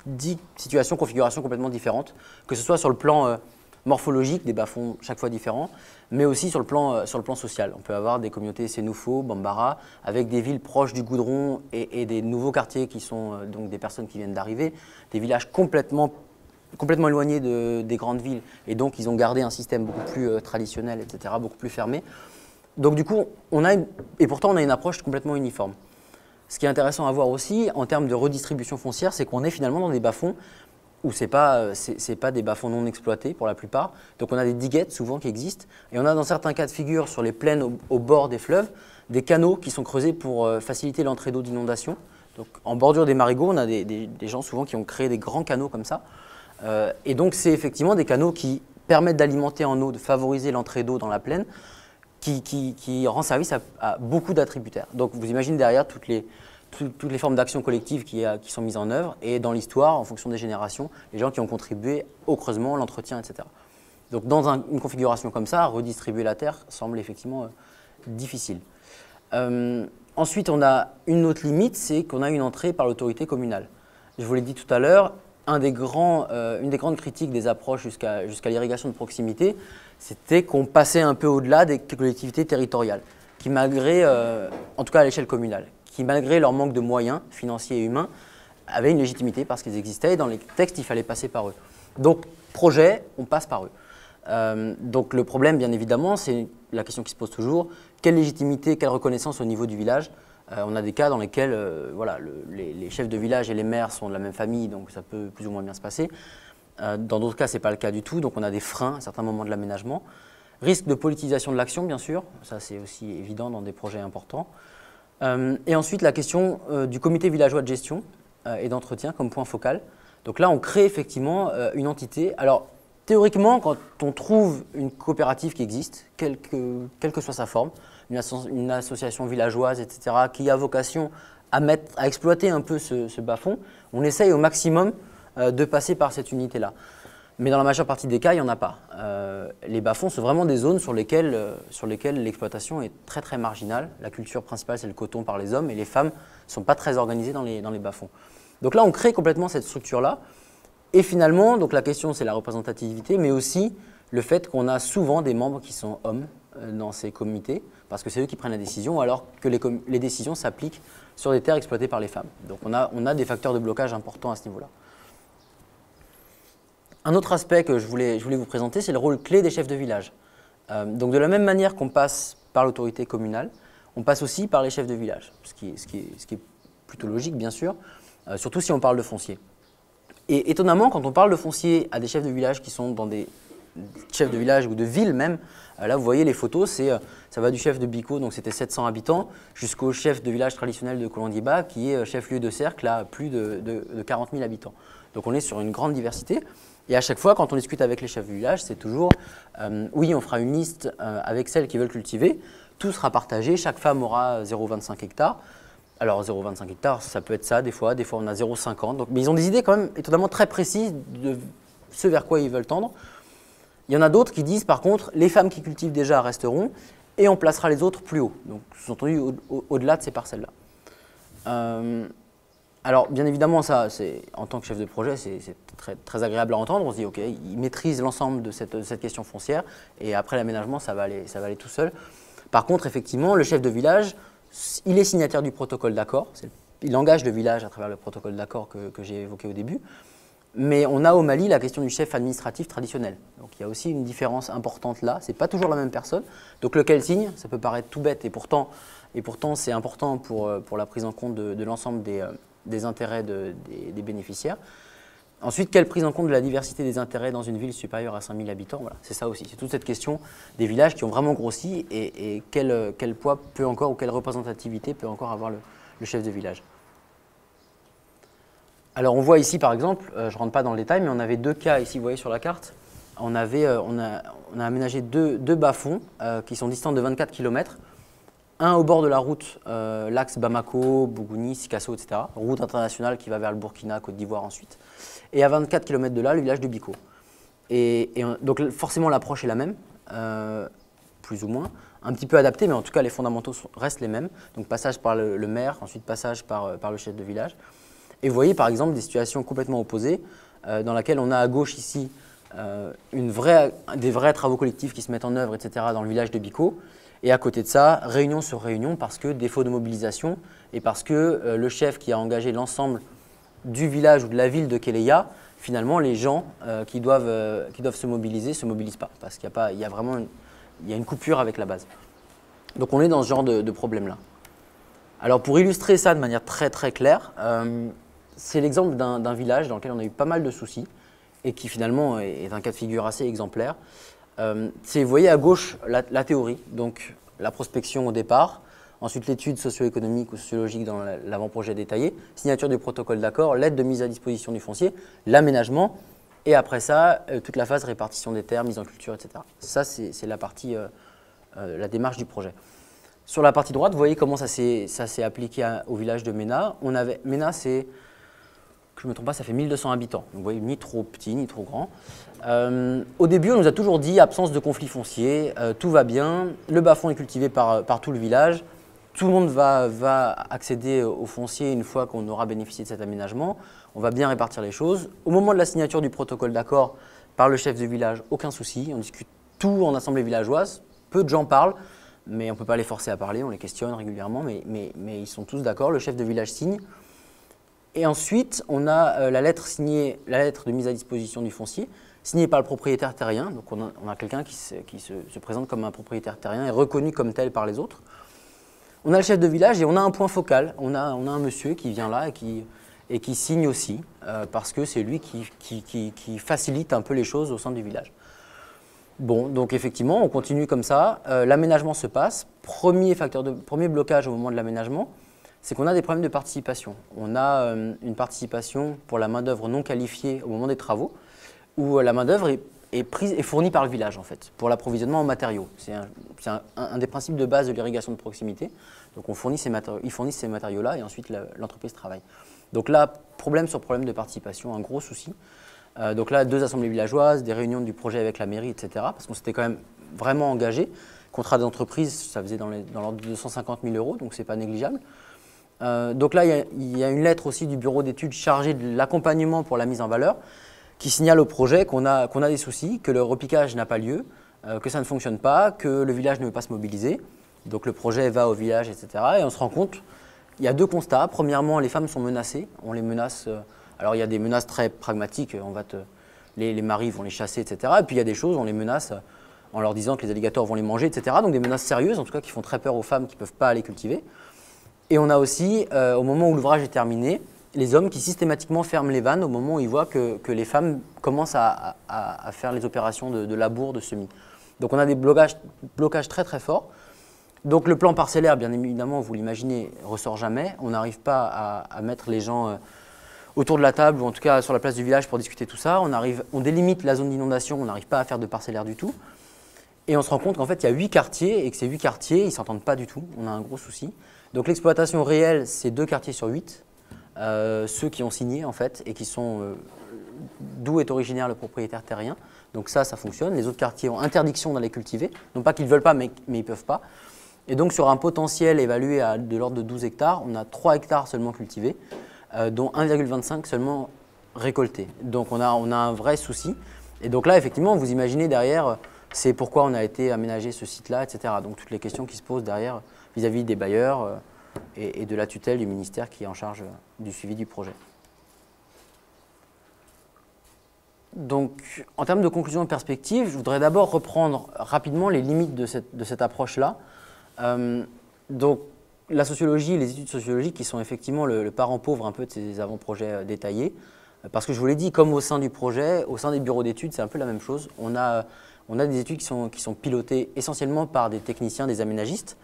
10 situations, configurations complètement différentes, que ce soit sur le plan morphologique, des bas-fonds chaque fois différents, mais aussi sur le plan social. On peut avoir des communautés Sénoufo, Bambara, avec des villes proches du goudron et des nouveaux quartiers qui sont donc des personnes qui viennent d'arriver, des villages complètement éloignés des grandes villes, et donc ils ont gardé un système beaucoup plus traditionnel, etc., beaucoup plus fermé. Donc du coup, et pourtant on a une approche complètement uniforme. Ce qui est intéressant à voir aussi en termes de redistribution foncière, c'est qu'on est finalement dans des bas-fonds où ce n'est pas des bas-fonds non exploités pour la plupart. Donc on a des diguettes souvent qui existent, et on a dans certains cas de figure sur les plaines au bord des fleuves, des canaux qui sont creusés pour faciliter l'entrée d'eau d'inondation. Donc en bordure des marigots, on a des gens souvent qui ont créé des grands canaux comme ça. Et donc c'est effectivement des canaux qui permettent d'alimenter en eau, de favoriser l'entrée d'eau dans la plaine, qui rend service à beaucoup d'attributaires. Donc vous imaginez derrière toutes les formes d'action collective qui sont mises en œuvre, et dans l'histoire, en fonction des générations, les gens qui ont contribué au creusement, l'entretien, etc. Donc dans une configuration comme ça, redistribuer la terre semble effectivement difficile. Ensuite, on a une autre limite, c'est qu'on a une entrée par l'autorité communale. Je vous l'ai dit tout à l'heure, une des grandes critiques des approches jusqu'à l'irrigation de proximité, c'était qu'on passait un peu au-delà des collectivités territoriales, qui malgré, en tout cas à l'échelle communale, qui malgré leur manque de moyens financiers et humains, avaient une légitimité parce qu'ils existaient, et dans les textes, il fallait passer par eux. Donc, projet, on passe par eux. Donc le problème, bien évidemment, c'est la question qui se pose toujours, quelle légitimité, quelle reconnaissance au niveau du village? On a des cas dans lesquels voilà, les chefs de village et les maires sont de la même famille, donc ça peut plus ou moins bien se passer. Dans d'autres cas, ce n'est pas le cas du tout, donc on a des freins à certains moments de l'aménagement. Risque de politisation de l'action, bien sûr, ça c'est aussi évident dans des projets importants. Et ensuite, la question du comité villageois de gestion et d'entretien comme point focal. Donc là, on crée effectivement une entité. Alors, théoriquement, quand on trouve une coopérative qui existe, quelle que soit sa forme, une association villageoise, etc., qui a vocation à exploiter un peu ce bas-fond, on essaye au maximum de passer par cette unité-là. Mais dans la majeure partie des cas, il n'y en a pas. Les bas-fonds sont vraiment des zones sur lesquelles l'exploitation est très très marginale. La culture principale, c'est le coton par les hommes, et les femmes ne sont pas très organisées dans les bas-fonds. Donc là, on crée complètement cette structure-là. Et finalement, donc la question, c'est la représentativité, mais aussi le fait qu'on a souvent des membres qui sont hommes dans ces comités, parce que c'est eux qui prennent la décision, alors que les décisions s'appliquent sur des terres exploitées par les femmes. Donc on a des facteurs de blocage importants à ce niveau-là. Un autre aspect que je voulais vous présenter, c'est le rôle clé des chefs de village. Donc de la même manière qu'on passe par l'autorité communale, on passe aussi par les chefs de village, ce qui est plutôt logique bien sûr, surtout si on parle de foncier. Et étonnamment, quand on parle de foncier à des chefs de village qui sont dans des chefs de village ou de villes même, là vous voyez les photos, ça va du chef de Bicot, donc c'était 700 habitants, jusqu'au chef de village traditionnel de Colondiba, qui est chef-lieu de cercle à plus de 40 000 habitants. Donc on est sur une grande diversité. Et à chaque fois, quand on discute avec les chefs de village, c'est toujours oui, on fera une liste avec celles qui veulent cultiver, tout sera partagé, chaque femme aura 0,25 hectares. Alors 0,25 hectares, ça peut être ça des fois on a 0,50. Donc, mais ils ont des idées quand même étonnamment très précises de ce vers quoi ils veulent tendre. Il y en a d'autres qui disent par contre, les femmes qui cultivent déjà resteront et on placera les autres plus haut. Donc sous-entendu au-delà de ces parcelles-là. Alors bien évidemment, ça, en tant que chef de projet, c'est très, très agréable à entendre. On se dit, ok, ils maîtrisent l'ensemble de cette question foncière et après l'aménagement, ça va aller tout seul. Par contre, effectivement, le chef de village, il est signataire du protocole d'accord. Il engage le village à travers le protocole d'accord que j'ai évoqué au début. Mais on a au Mali la question du chef administratif traditionnel. Donc il y a aussi une différence importante là. Ce n'est pas toujours la même personne. Donc lequel signe, ça peut paraître tout bête et pourtant c'est important pour la prise en compte de l'ensemble des intérêts des bénéficiaires. Ensuite, quelle prise en compte de la diversité des intérêts dans une ville supérieure à 5000 habitants? Voilà, c'est ça aussi. C'est toute cette question des villages qui ont vraiment grossi et quel poids peut encore ou quelle représentativité peut encore avoir le chef de village. Alors on voit ici par exemple, je ne rentre pas dans le détail, mais on avait deux cas ici, vous voyez sur la carte. On a aménagé deux bas-fonds qui sont distants de 24 km. Un au bord de la route, l'axe Bamako, Bougouni, Sikasso, etc. Route internationale qui va vers le Burkina, Côte d'Ivoire ensuite. Et à 24 km de là, le village de Biko. Donc forcément l'approche est la même, plus ou moins, un petit peu adaptée, mais en tout cas les fondamentaux restent les mêmes. Donc passage par le maire, ensuite passage par le chef de village. Et vous voyez par exemple des situations complètement opposées, dans laquelle on a à gauche ici des vrais travaux collectifs qui se mettent en œuvre, etc. dans le village de Biko. Et à côté de ça, réunion sur réunion, parce que défaut de mobilisation et parce que le chef qui a engagé l'ensemble du village ou de la ville de Kéléa, finalement les gens qui doivent se mobilisent pas, parce qu'il y a vraiment une coupure avec la base. Donc on est dans ce genre de problème-là. Alors pour illustrer ça de manière très très claire, c'est l'exemple d'un village dans lequel on a eu pas mal de soucis et qui finalement est un cas de figure assez exemplaire. Vous voyez à gauche la théorie, donc la prospection au départ, ensuite l'étude socio-économique ou sociologique dans l'avant-projet détaillé, signature du protocole d'accord, l'aide de mise à disposition du foncier, l'aménagement, et après ça, toute la phase répartition des terres, mise en culture, etc. Ça, c'est la partie, la démarche du projet. Sur la partie droite, vous voyez comment ça s'est appliqué au village de Ména. Ména, c'est, que je ne me trompe pas, ça fait 1200 habitants. Donc, vous voyez, ni trop petit, ni trop grand. Au début, on nous a toujours dit absence de conflit foncier, tout va bien, le bas-fond est cultivé par tout le village, tout le monde va accéder au foncier une fois qu'on aura bénéficié de cet aménagement, on va bien répartir les choses. Au moment de la signature du protocole d'accord par le chef de village, aucun souci, on discute tout en assemblée villageoise, peu de gens parlent, mais on ne peut pas les forcer à parler, on les questionne régulièrement, mais ils sont tous d'accord, le chef de village signe. Et ensuite, on a la lettre de mise à disposition du foncier, signée par le propriétaire terrien. Donc on a quelqu'un qui se présente comme un propriétaire terrien et reconnu comme tel par les autres. On a le chef de village et on a un point focal. On a un monsieur qui vient là et qui signe aussi, parce que c'est lui qui facilite un peu les choses au sein du village. Bon, donc effectivement, on continue comme ça. L'aménagement se passe. Premier blocage au moment de l'aménagement, c'est qu'on a des problèmes de participation. On a une participation pour la main-d'œuvre non qualifiée au moment des travaux, où la main-d'œuvre est fournie par le village en fait, pour l'approvisionnement en matériaux. C'est un des principes de base de l'irrigation de proximité. Donc ils fournissent ces matériaux-là et ensuite l'entreprise travaille. Donc là, problème sur problème de participation, un gros souci. Donc là, 2 assemblées villageoises, des réunions du projet avec la mairie, etc. Parce qu'on s'était quand même vraiment engagé. Contrat d'entreprise, ça faisait dans l'ordre de 250 000 €, donc ce n'est pas négligeable. Donc là, il y a une lettre aussi du bureau d'études chargé de l'accompagnement pour la mise en valeur qui signale au projet qu'on a des soucis, que le repiquage n'a pas lieu, que ça ne fonctionne pas, que le village ne veut pas se mobiliser. Donc le projet va au village, etc. Et on se rend compte, il y a 2 constats. Premièrement, les femmes sont menacées. On les menace. Alors il y a des menaces très pragmatiques. Les maris vont les chasser, etc. Et puis il y a des choses, on les menace en leur disant que les alligators vont les manger, etc. Donc des menaces sérieuses, en tout cas qui font très peur aux femmes qui ne peuvent pas aller cultiver. Et on a aussi, au moment où l'ouvrage est terminé, les hommes qui systématiquement ferment les vannes au moment où ils voient que les femmes commencent à faire les opérations de labour, de semis. Donc on a des blocages très très forts. Donc le plan parcellaire, bien évidemment, vous l'imaginez, ne ressort jamais. On n'arrive pas à mettre les gens autour de la table, ou en tout cas sur la place du village pour discuter tout ça. On délimite la zone d'inondation, on n'arrive pas à faire de parcellaire du tout. Et on se rend compte qu'en fait, il y a 8 quartiers et que ces 8 quartiers, ils ne s'entendent pas du tout. On a un gros souci. Donc l'exploitation réelle, c'est 2 quartiers sur 8. Ceux qui ont signé en fait et qui sont d'où est originaire le propriétaire terrien. Donc ça fonctionne. Les autres quartiers ont interdiction d'aller cultiver. Non pas qu'ils ne veulent pas, mais ils ne peuvent pas. Et donc sur un potentiel évalué à de l'ordre de 12 hectares, on a 3 hectares seulement cultivés, dont 1,25 seulement récoltés. Donc on a un vrai souci. Et donc là, effectivement, vous imaginez derrière, c'est pourquoi on a été aménager ce site-là, etc. Donc toutes les questions qui se posent derrière vis-à-vis des bailleurs et de la tutelle du ministère qui est en charge du suivi du projet. Donc, en termes de conclusion et perspective, je voudrais d'abord reprendre rapidement les limites de cette approche-là. Donc, la sociologie, les études sociologiques qui sont effectivement le parent pauvre un peu de ces avant-projets détaillés. Parce que je vous l'ai dit, comme au sein du projet, au sein des bureaux d'études, c'est un peu la même chose. On a des études qui sont pilotées essentiellement par des techniciens, des aménagistes.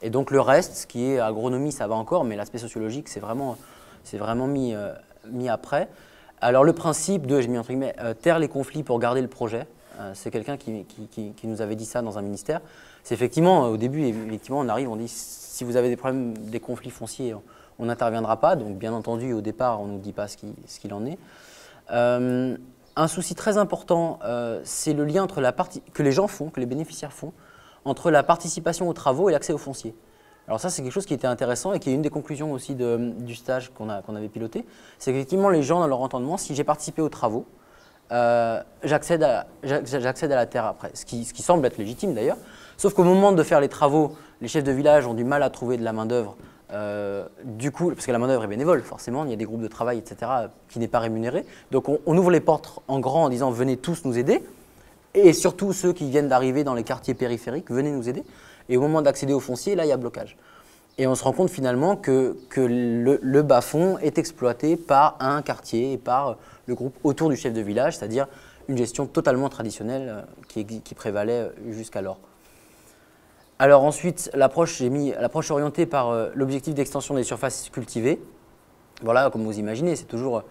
Et donc le reste, ce qui est agronomie, ça va encore, mais l'aspect sociologique, c'est vraiment mis après. Alors le principe de, j'ai mis entre guillemets, taire les conflits pour garder le projet, c'est quelqu'un qui nous avait dit ça dans un ministère. C'est effectivement, au début, effectivement, on arrive, on dit si vous avez des problèmes, des conflits fonciers, on n'interviendra pas. Donc bien entendu, au départ, on ne nous dit pas ce qu'il en est. Un souci très important, c'est le lien entre que les gens font, que les bénéficiaires font, entre la participation aux travaux et l'accès au foncier. Alors ça, c'est quelque chose qui était intéressant et qui est une des conclusions aussi du stage qu'on avait piloté. C'est qu'effectivement, les gens, dans leur entendement, si j'ai participé aux travaux, j'accède à la terre après, ce qui semble être légitime d'ailleurs. Sauf qu'au moment de faire les travaux, les chefs de village ont du mal à trouver de la main-d'œuvre. Du coup, parce que la main-d'œuvre est bénévole, forcément, il y a des groupes de travail, etc., qui n'est pas rémunéré. Donc on ouvre les portes en grand en disant venez tous nous aider. Et surtout ceux qui viennent d'arriver dans les quartiers périphériques, venez nous aider. Et au moment d'accéder au foncier, là, il y a blocage. Et on se rend compte finalement que le bas-fond est exploité par un quartier et par le groupe autour du chef de village, c'est-à-dire une gestion totalement traditionnelle qui prévalait jusqu'alors. Alors ensuite, l'approche orientée par l'objectif d'extension des surfaces cultivées. Voilà, comme vous imaginez, c'est toujours…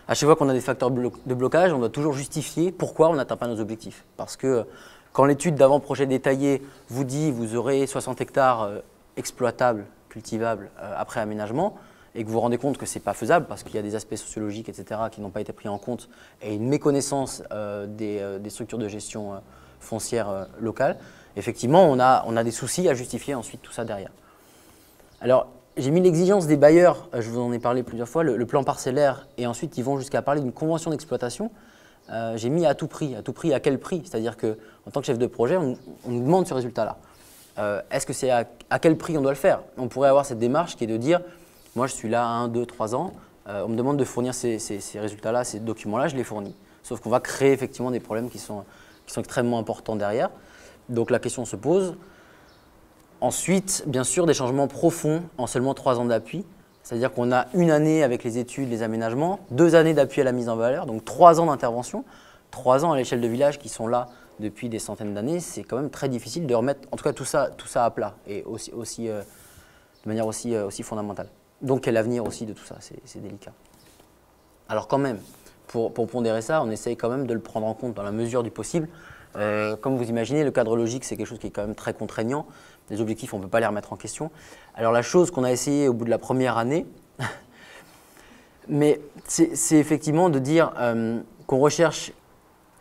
À chaque fois qu'on a des facteurs de blocage, on doit toujours justifier pourquoi on n'atteint pas nos objectifs. Parce que quand l'étude d'avant-projet détaillé vous dit que vous aurez 60 hectares exploitables, cultivables après aménagement, et que vous vous rendez compte que ce n'est pas faisable parce qu'il y a des aspects sociologiques, etc., qui n'ont pas été pris en compte, et une méconnaissance des structures de gestion foncière locales, effectivement, on a des soucis à justifier ensuite tout ça derrière. Alors, j'ai mis l'exigence des bailleurs, je vous en ai parlé plusieurs fois, le plan parcellaire, et ensuite ils vont jusqu'à parler d'une convention d'exploitation. J'ai mis à tout prix à quel prix? C'est-à-dire qu'en tant que chef de projet, on nous demande ce résultat-là. Est-ce que c'est à quel prix on doit le faire? On pourrait avoir cette démarche qui est de dire, moi je suis là 1, 2, 3 ans, on me demande de fournir ces résultats-là, ces documents-là, je les fournis. Sauf qu'on va créer effectivement des problèmes qui sont extrêmement importants derrière. Donc la question se pose. Ensuite, bien sûr, des changements profonds en seulement 3 ans d'appui. C'est-à-dire qu'on a une année avec les études, les aménagements, 2 années d'appui à la mise en valeur, donc 3 ans d'intervention, 3 ans à l'échelle de village qui sont là depuis des centaines d'années. C'est quand même très difficile de remettre, en tout cas tout ça à plat et de manière aussi fondamentale. Donc quel avenir aussi de tout ça, c'est délicat. Alors quand même, pour pondérer ça, on essaye quand même de le prendre en compte dans la mesure du possible. Comme vous imaginez, le cadre logique, c'est quelque chose qui est quand même très contraignant. Les objectifs, on ne peut pas les remettre en question. Alors la chose qu'on a essayé au bout de la première année, mais c'est effectivement de dire qu'on recherche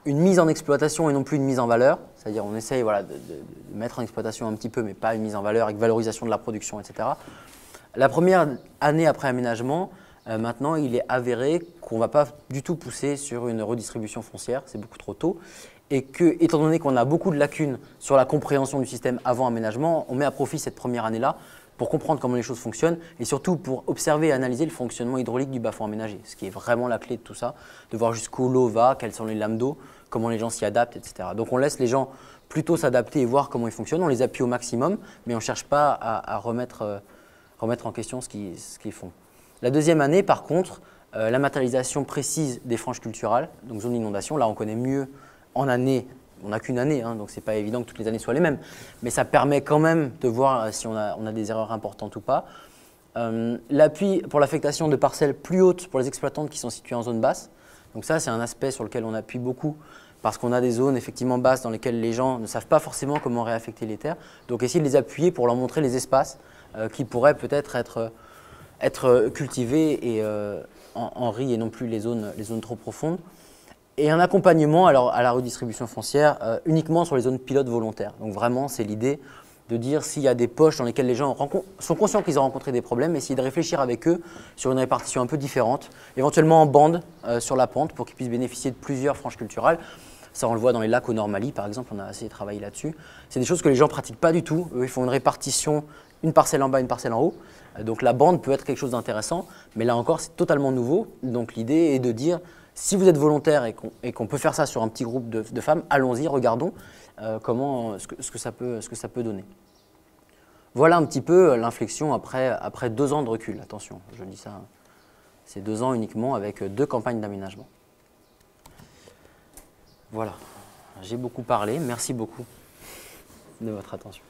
une mise en exploitation et non plus une mise en valeur. C'est-à-dire on essaye voilà, de mettre en exploitation un petit peu, mais pas une mise en valeur avec valorisation de la production, etc. La première année après aménagement, maintenant, il est avéré qu'on ne va pas du tout pousser sur une redistribution foncière, c'est beaucoup trop tôt. Et que, étant donné qu'on a beaucoup de lacunes sur la compréhension du système avant aménagement, on met à profit cette première année-là pour comprendre comment les choses fonctionnent et surtout pour observer et analyser le fonctionnement hydraulique du bas-fond aménagé, ce qui est vraiment la clé de tout ça, de voir jusqu'où l'eau va, quelles sont les lames d'eau, comment les gens s'y adaptent, etc. Donc on laisse les gens plutôt s'adapter et voir comment ils fonctionnent, on les appuie au maximum, mais on ne cherche pas à remettre en question ce qu'ils font. La deuxième année, par contre, la matérialisation précise des franges culturales, donc zone d'inondation, là on connaît mieux en année, on n'a qu'une année, hein, donc ce n'est pas évident que toutes les années soient les mêmes, mais ça permet quand même de voir si on a des erreurs importantes ou pas. L'appui pour l'affectation de parcelles plus hautes pour les exploitantes qui sont situées en zone basse, donc ça c'est un aspect sur lequel on appuie beaucoup parce qu'on a des zones effectivement basses dans lesquelles les gens ne savent pas forcément comment réaffecter les terres, donc essayer de les appuyer pour leur montrer les espaces qui pourraient peut-être être cultivés et en riz et non plus les zones trop profondes. Et un accompagnement alors, à la redistribution foncière uniquement sur les zones pilotes volontaires. Donc vraiment, c'est l'idée de dire s'il y a des poches dans lesquelles les gens sont conscients qu'ils ont rencontré des problèmes, essayer de réfléchir avec eux sur une répartition un peu différente, éventuellement en bande sur la pente pour qu'ils puissent bénéficier de plusieurs franges culturales. Ça, on le voit dans les lacs au Nord Mali, par exemple, on a assez travaillé là-dessus. C'est des choses que les gens ne pratiquent pas du tout. Eux, ils font une répartition, une parcelle en bas, une parcelle en haut. Donc la bande peut être quelque chose d'intéressant, mais là encore, c'est totalement nouveau. Donc l'idée est de dire Si vous êtes volontaire et qu'on peut faire ça sur un petit groupe de femmes, allons-y, regardons ce que ça peut donner. Voilà un petit peu l'inflexion après 2 ans de recul. Attention, je dis ça, c'est 2 ans uniquement avec 2 campagnes d'aménagement. Voilà, j'ai beaucoup parlé. Merci beaucoup de votre attention.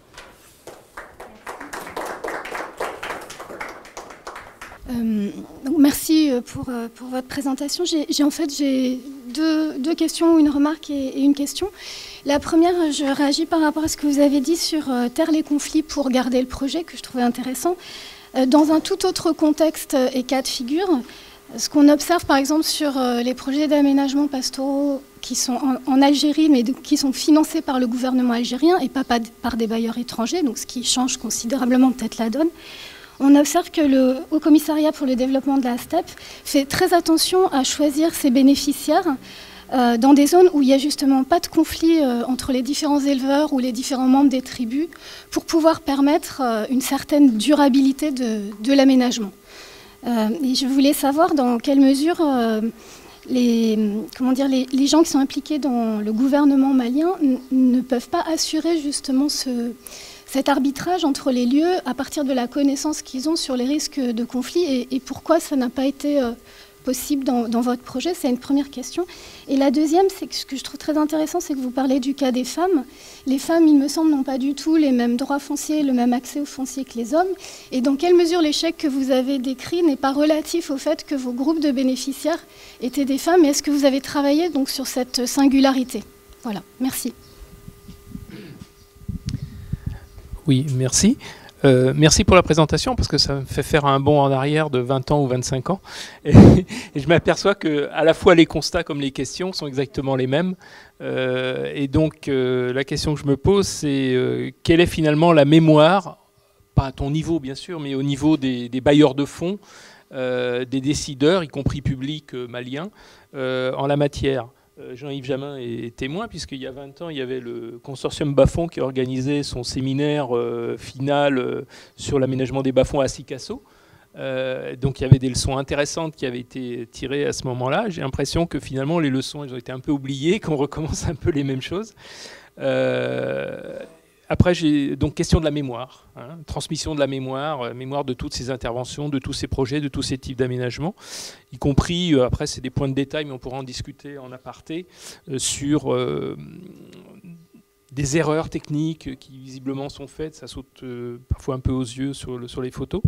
Donc merci pour votre présentation. J'ai deux questions, une remarque et une question. La première, je réagis par rapport à ce que vous avez dit sur taire les conflits pour garder le projet, que je trouvais intéressant. Dans un tout autre contexte et cas de figure, ce qu'on observe par exemple sur les projets d'aménagement pastoraux qui sont en Algérie, mais qui sont financés par le gouvernement algérien et pas par des bailleurs étrangers, donc ce qui change considérablement peut-être la donne. On observe que le Haut Commissariat pour le développement de la steppe fait très attention à choisir ses bénéficiaires dans des zones où il n'y a justement pas de conflit entre les différents éleveurs ou les différents membres des tribus pour pouvoir permettre une certaine durabilité de l'aménagement. Et je voulais savoir dans quelle mesure les gens qui sont impliqués dans le gouvernement malien ne peuvent pas assurer justement cet arbitrage entre les lieux à partir de la connaissance qu'ils ont sur les risques de conflit et pourquoi ça n'a pas été possible dans votre projet. C'est une première question. Et la deuxième, c'est que ce que je trouve très intéressant, c'est que vous parlez du cas des femmes. Les femmes, il me semble, n'ont pas du tout les mêmes droits fonciers, le même accès au foncier que les hommes. Et dans quelle mesure l'échec que vous avez décrit n'est pas relatif au fait que vos groupes de bénéficiaires étaient des femmes? Et est-ce que vous avez travaillé donc sur cette singularité? Voilà, merci. Oui, merci. Merci pour la présentation, parce que ça me fait faire un bond en arrière de 20 ans ou 25 ans. Et je m'aperçois que à la fois les constats comme les questions sont exactement les mêmes. Et donc, la question que je me pose, c'est quelle est finalement la mémoire, pas à ton niveau bien sûr, mais au niveau des bailleurs de fonds, des décideurs, y compris publics maliens, en la matière. Jean-Yves Jamin est témoin, puisqu'il y a 20 ans, il y avait le consortium Bas-Fonds qui organisait son séminaire final sur l'aménagement des bas-fonds à Sikasso. Donc il y avait des leçons intéressantes qui avaient été tirées à ce moment-là. J'ai l'impression que finalement les leçons elles ont été un peu oubliées, qu'on recommence un peu les mêmes choses. Après, j'ai donc question de la mémoire, hein, transmission de la mémoire, mémoire de toutes ces interventions, de tous ces projets, de tous ces types d'aménagements, y compris, après c'est des points de détail, mais on pourra en discuter en aparté, sur des erreurs techniques qui visiblement sont faites, ça saute parfois un peu aux yeux sur les photos.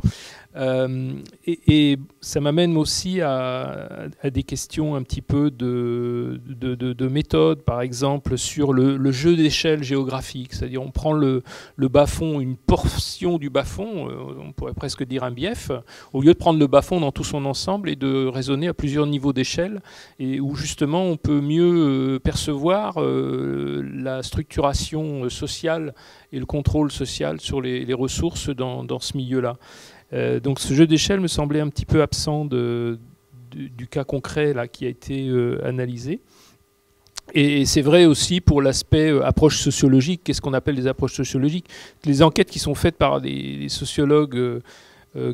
Et ça m'amène aussi à des questions un petit peu de méthode, par exemple sur le jeu d'échelle géographique, c'est-à-dire on prend le bas-fond, une portion du bas-fond, on pourrait presque dire un bief, au lieu de prendre le bas-fond dans tout son ensemble et de raisonner à plusieurs niveaux d'échelle, et où justement on peut mieux percevoir la structuration sociale et le contrôle social sur les ressources dans ce milieu-là. Donc ce jeu d'échelle me semblait un petit peu absent du cas concret là, qui a été analysé. Et c'est vrai aussi pour l'aspect approche sociologique. Qu'est-ce qu'on appelle des approches sociologiques? Les enquêtes qui sont faites par des sociologues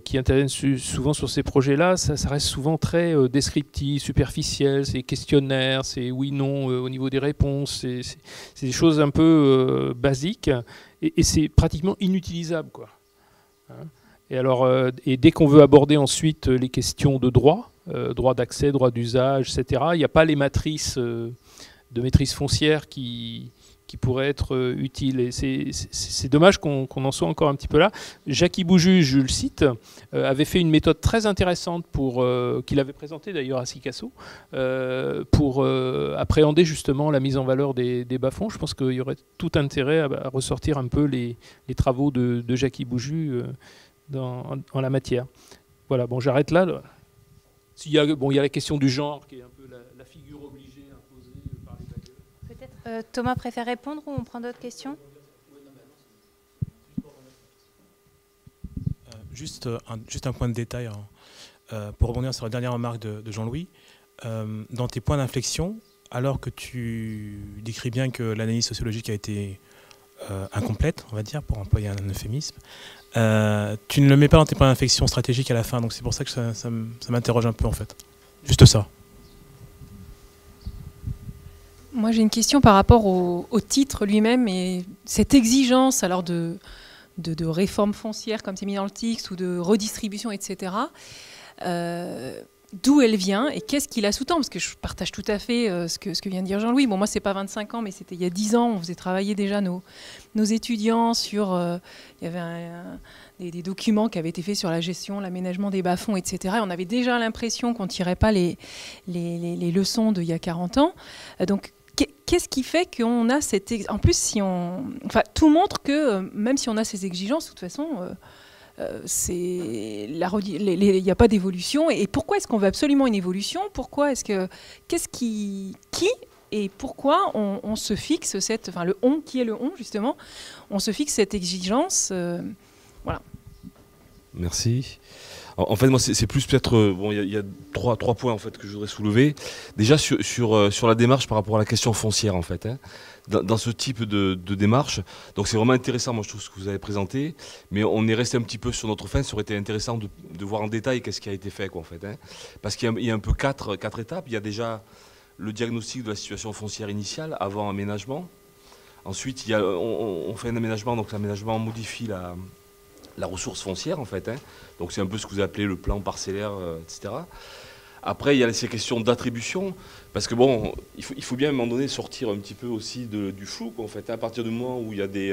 qui interviennent souvent sur ces projets-là, ça reste souvent très descriptif, superficiel, c'est questionnaire, c'est oui-non au niveau des réponses, c'est des choses un peu basiques, et c'est pratiquement inutilisable, quoi. Hein? Et alors, et dès qu'on veut aborder ensuite les questions de droit, droit d'accès, droit d'usage, etc., il n'y a pas les matrices de maîtrise foncière qui pourraient être utiles. Et c'est dommage qu'on en soit encore un petit peu là. Jackie Bouju, je le cite, avait fait une méthode très intéressante qu'il avait présentée d'ailleurs à Sikasso, pour appréhender justement la mise en valeur des bas-fonds. Je pense qu'il y aurait tout intérêt à ressortir un peu les travaux de Jackie Bouju en la matière. Voilà, bon, j'arrête là. Il y a la question du genre qui est un peu la figure obligée imposée par les bailleurs. Peut-être Thomas préfère répondre ou on prend d'autres questions? Juste un point de détail pour rebondir sur la dernière remarque de Jean-Louis. Dans tes points d'inflexion, alors que tu décris bien que l'analyse sociologique a été incomplète, on va dire, pour employer un euphémisme, tu ne le mets pas dans tes points d'inflexion stratégiques à la fin, donc c'est pour ça que ça m'interroge un peu en fait. Juste ça. Moi, j'ai une question par rapport au titre lui-même et cette exigence alors de réforme foncière, comme c'est mis dans le titre, ou de redistribution, etc. D'où elle vient et qu'est-ce qui la sous-tend? Parce que je partage tout à fait ce que vient de dire Jean-Louis. Bon, moi, c'est pas 25 ans, mais c'était il y a 10 ans. On faisait travailler déjà nos étudiants sur... il y avait des documents qui avaient été faits sur la gestion, l'aménagement des bas-fonds, etc. Et on avait déjà l'impression qu'on ne tirait pas les leçons d'il y a 40 ans. Donc, qu'est-ce qui fait qu'on a cette... En plus, tout montre que même si on a ces exigences, de toute façon... il n'y a pas d'évolution. Et pourquoi est-ce qu'on veut absolument une évolution? Et pourquoi on se fixe qui est le on justement, on se fixe cette exigence, voilà. Merci. En fait, moi, c'est plus peut-être... Bon, il y a trois points en fait que je voudrais soulever. Déjà sur la démarche par rapport à la question foncière en fait. Hein. Dans ce type de démarche, donc c'est vraiment intéressant, moi je trouve ce que vous avez présenté, mais on est resté un petit peu sur notre fin. Ça aurait été intéressant de voir en détail qu'est-ce qui a été fait, quoi, en fait. Hein. Parce qu'il y a un peu quatre étapes. Il y a déjà le diagnostic de la situation foncière initiale avant aménagement. Ensuite, on fait un aménagement, donc l'aménagement modifie la ressource foncière en fait. Hein. Donc c'est un peu ce que vous appelez le plan parcellaire, etc. Après, il y a ces questions d'attribution, parce que bon, il faut bien à un moment donné sortir un petit peu aussi du flou, quoi, en fait. À partir du moment où il y a des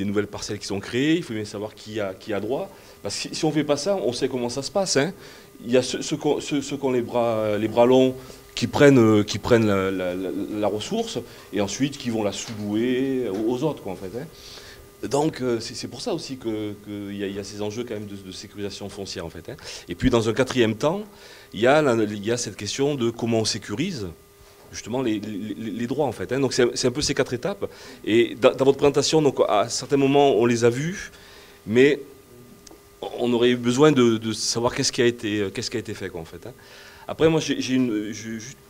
nouvelles parcelles qui sont créées, il faut bien savoir qui a droit. Parce que si on ne fait pas ça, on sait comment ça se passe. Hein. Il y a ceux qui ont les bras longs, qui prennent la ressource, et ensuite qui vont la sous-louer aux autres, quoi, en fait. Hein. Donc c'est pour ça aussi qu'il y a ces enjeux quand même de sécurisation foncière en fait. Hein. Et puis dans un quatrième temps, il y a cette question de comment on sécurise justement les droits en fait. Hein. Donc c'est un peu ces quatre étapes. Et dans votre présentation, donc, à certains moments on les a vues, mais on aurait eu besoin de savoir qu'est-ce qui a été fait, quoi, en fait. Hein. Après moi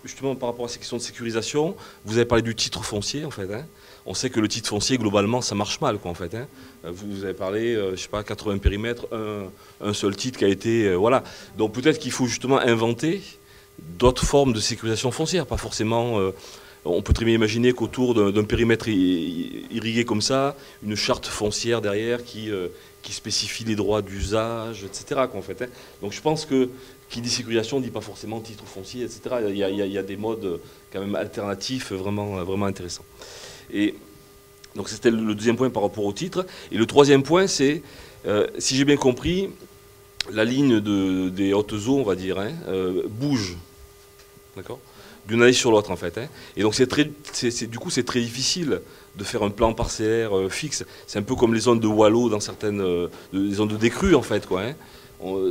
justement par rapport à ces questions de sécurisation, vous avez parlé du titre foncier en fait. Hein. On sait que le titre foncier, globalement, ça marche mal, quoi, en fait. Hein. Vous avez parlé, je sais pas, 80 périmètres, un seul titre qui a été... voilà. Donc peut-être qu'il faut justement inventer d'autres formes de sécurisation foncière. Pas forcément... on peut très bien imaginer qu'autour d'un périmètre irrigué comme ça, une charte foncière derrière qui spécifie les droits d'usage, etc., quoi, en fait. Hein. Donc je pense que qui dit sécurisation ne dit pas forcément titre foncier, etc. Il y a des modes quand même alternatifs vraiment, vraiment intéressants. Et donc c'était le deuxième point par rapport au titre. Et le troisième point, c'est, si j'ai bien compris, la ligne des hautes eaux, on va dire, hein, bouge, d'accord, d'une année sur l'autre en fait. Hein. Et donc du coup c'est très difficile de faire un plan parcellaire fixe. C'est un peu comme les zones de wallow dans certaines les zones de décrue en fait, quoi. Hein.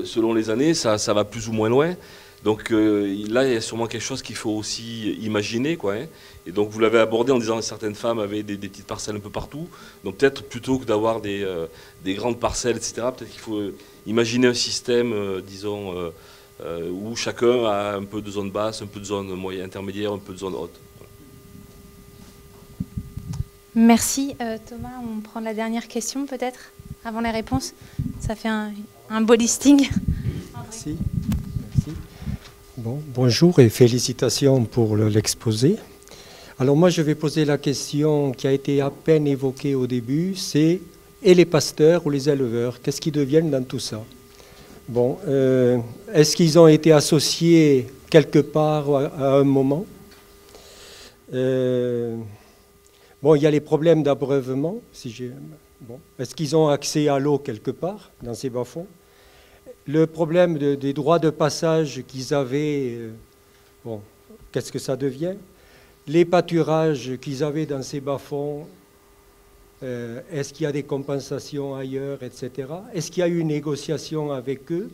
Selon les années, ça va plus ou moins loin. Donc là, il y a sûrement quelque chose qu'il faut aussi imaginer, quoi. Hein. Et donc vous l'avez abordé en disant que certaines femmes avaient des petites parcelles un peu partout. Donc peut-être plutôt que d'avoir des grandes parcelles, etc., peut-être qu'il faut imaginer un système, disons, où chacun a un peu de zone basse, un peu de zone moyenne, intermédiaire, un peu de zone haute. Voilà. Merci. Thomas, on prend la dernière question peut-être, avant les réponses. Ça fait un beau listing. Merci. Bon, bonjour et félicitations pour l'exposé. Alors moi, je vais poser la question qui a été à peine évoquée au début, c'est et les pasteurs ou les éleveurs, qu'est-ce qu'ils deviennent dans tout ça? Bon, est-ce qu'ils ont été associés quelque part à un moment? Bon, il y a les problèmes d'abreuvement. Bon, est-ce qu'ils ont accès à l'eau quelque part dans ces bas-fonds? Le problème des droits de passage qu'ils avaient, bon, qu'est-ce que ça devient? Les pâturages qu'ils avaient dans ces bas-fonds, est-ce qu'il y a des compensations ailleurs, etc. Est-ce qu'il y a eu une négociation avec eux?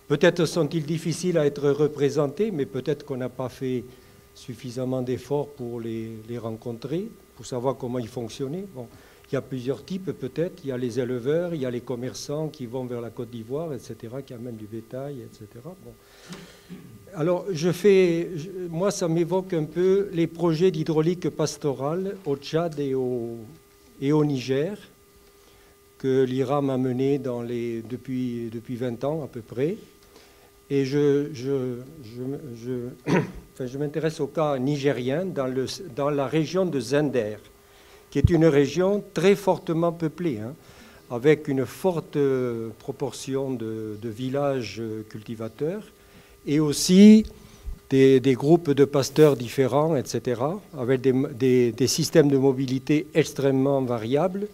Peut-être sont-ils difficiles à être représentés, mais peut-être qu'on n'a pas fait suffisamment d'efforts pour les rencontrer, pour savoir comment ils fonctionnaient. Bon. Il y a plusieurs types peut-être, il y a les éleveurs, il y a les commerçants qui vont vers la Côte d'Ivoire, etc., qui amènent du bétail, etc. Bon. Alors, moi ça m'évoque un peu les projets d'hydraulique pastorale au Tchad et au Niger, que l'IRAM a mené depuis 20 ans à peu près. Et je m'intéresse au cas nigérien dans la région de Zender, qui est une région très fortement peuplée, hein, avec une forte proportion de villages cultivateurs et aussi des groupes de pasteurs différents, etc., avec des systèmes de mobilité extrêmement variables.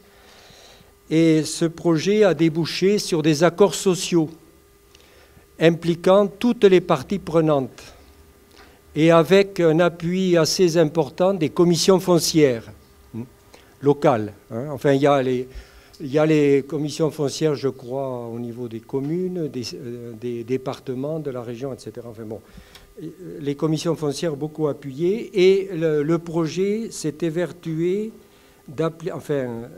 Et ce projet a débouché sur des accords sociaux impliquant toutes les parties prenantes et avec un appui assez important des commissions foncières locales. Hein. Enfin, il y a les commissions foncières, je crois, au niveau des communes, des départements, de la région, etc. Enfin, bon, les commissions foncières beaucoup appuyées et le projet s'est évertué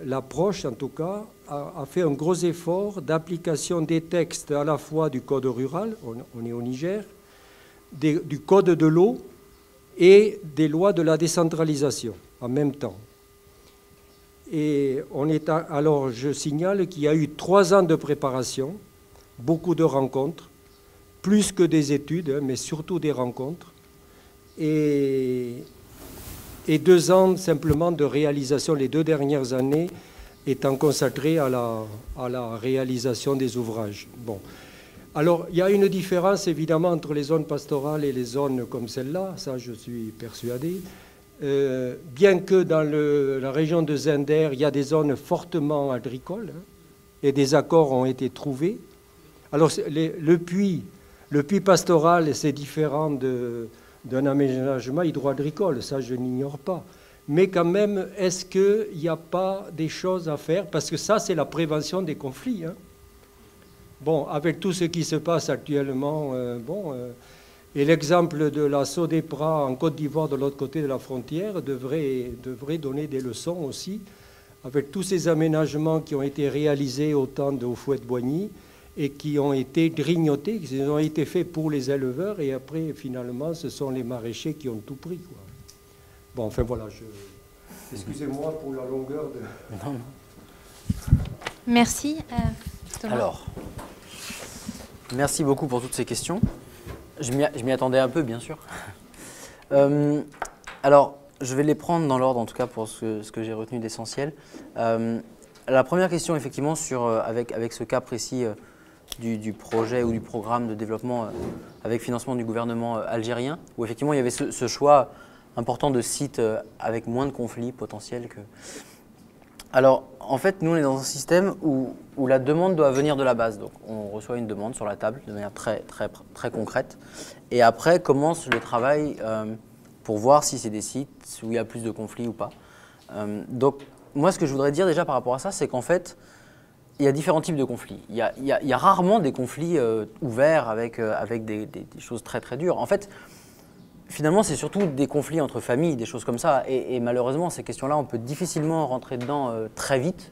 l'approche en tout cas a fait un gros effort d'application des textes à la fois du code rural, on est au Niger, du code de l'eau et des lois de la décentralisation en même temps. Et alors je signale qu'il y a eu 3 ans de préparation, beaucoup de rencontres, plus que des études, mais surtout des rencontres, et 2 ans simplement de réalisation, les 2 dernières années étant consacrées à la réalisation des ouvrages. Bon. Alors, il y a une différence évidemment entre les zones pastorales et les zones comme celle-là, ça je suis persuadé. Bien que dans la région de Zender, il y a des zones fortement agricoles, hein, et des accords ont été trouvés. Alors, le puits pastoral, c'est différent d'un aménagement hydro-agricole, ça je n'ignore pas. Mais quand même, est-ce qu'il n'y a pas des choses à faire? Parce que ça, c'est la prévention des conflits. Hein. Bon, avec tout ce qui se passe actuellement, et l'exemple de la Sodepra en Côte d'Ivoire, de l'autre côté de la frontière, devrait donner des leçons aussi, avec tous ces aménagements qui ont été réalisés au temps de Houphouët-Boigny et qui ont été grignotés, qui ont été faits pour les éleveurs, et après, finalement, ce sont les maraîchers qui ont tout pris, quoi. Bon, enfin voilà, excusez-moi pour la longueur de... Non. Merci. Thomas. Alors, merci beaucoup pour toutes ces questions. Je m'y attendais un peu, bien sûr. Alors, je vais les prendre dans l'ordre, en tout cas pour ce que j'ai retenu d'essentiel. La première question, effectivement, avec ce cas précis du projet ou du programme de développement avec financement du gouvernement algérien, où effectivement il y avait ce choix important de sites avec moins de conflits potentiels que... Alors, en fait, nous, on est dans un système où la demande doit venir de la base. Donc, on reçoit une demande sur la table de manière très, très, très concrète. Et après, commence le travail pour voir si c'est des sites où il y a plus de conflits ou pas. Donc, moi, ce que je voudrais dire déjà par rapport à ça, c'est qu'en fait, il y a différents types de conflits. Il y a rarement des conflits ouverts avec des choses très, très dures. En fait, finalement, c'est surtout des conflits entre familles, des choses comme ça. Et malheureusement, ces questions-là, on peut difficilement rentrer dedans très vite.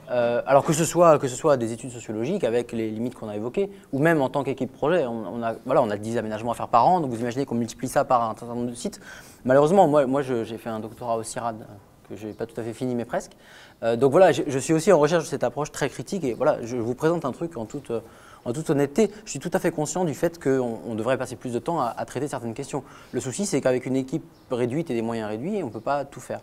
Alors que ce soit des études sociologiques avec les limites qu'on a évoquées, ou même en tant qu'équipe projet, on a 10 aménagements à faire par an, donc vous imaginez qu'on multiplie ça par un certain nombre de sites. Malheureusement, moi j'ai fait un doctorat au CIRAD, que je n'ai pas tout à fait fini, mais presque. Donc voilà, je suis aussi en recherche de cette approche très critique, et voilà, je vous présente un truc en toute honnêteté. Je suis tout à fait conscient du fait qu'on devrait passer plus de temps à traiter certaines questions. Le souci, c'est qu'avec une équipe réduite et des moyens réduits, on ne peut pas tout faire.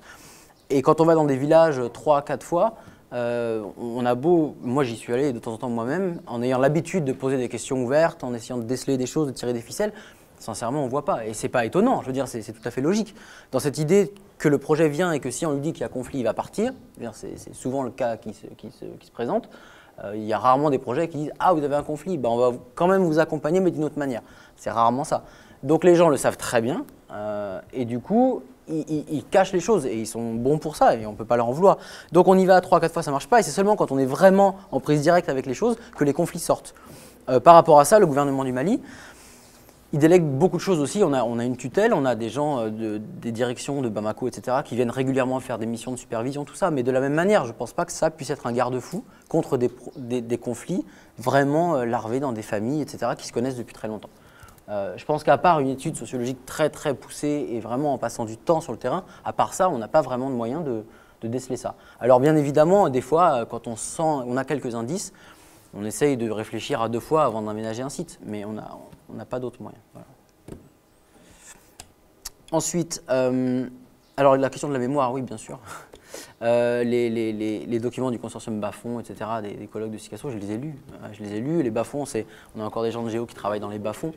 Et quand on va dans des villages 3-4 fois, on a beau, moi j'y suis allé de temps en temps moi-même, en ayant l'habitude de poser des questions ouvertes, en essayant de déceler des choses, de tirer des ficelles, sincèrement on ne voit pas. Et c'est pas étonnant, je veux dire, c'est tout à fait logique. Dans cette idée que le projet vient et que si on lui dit qu'il y a conflit, il va partir, c'est souvent le cas qui se présente. Il y a rarement des projets qui disent « Ah, vous avez un conflit, ben, on va quand même vous accompagner, mais d'une autre manière ». C'est rarement ça. Donc les gens le savent très bien, et du coup, ils cachent les choses, et ils sont bons pour ça, et on ne peut pas leur en vouloir. Donc on y va 3-4 fois, ça ne marche pas, et c'est seulement quand on est vraiment en prise directe avec les choses que les conflits sortent. Par rapport à ça, le gouvernement du Mali, il délègue beaucoup de choses aussi. On a une tutelle, on a des gens des directions de Bamako, etc., qui viennent régulièrement faire des missions de supervision, tout ça. Mais de la même manière, je ne pense pas que ça puisse être un garde-fou contre des conflits vraiment larvés dans des familles, etc., qui se connaissent depuis très longtemps. Je pense qu'à part une étude sociologique très très poussée et vraiment en passant du temps sur le terrain, à part ça, on n'a pas vraiment de moyen de déceler ça. Alors bien évidemment, des fois, quand on a quelques indices, on essaye de réfléchir à 2 fois avant d'aménager un site, mais on n'a pas d'autres moyens. Voilà. Ensuite, alors la question de la mémoire, oui, bien sûr. Les documents du consortium bas-fonds, etc., des colloques de Sikasso, je les ai lus. Les bas-fonds, on a encore des gens de géo qui travaillent dans les bas-fonds.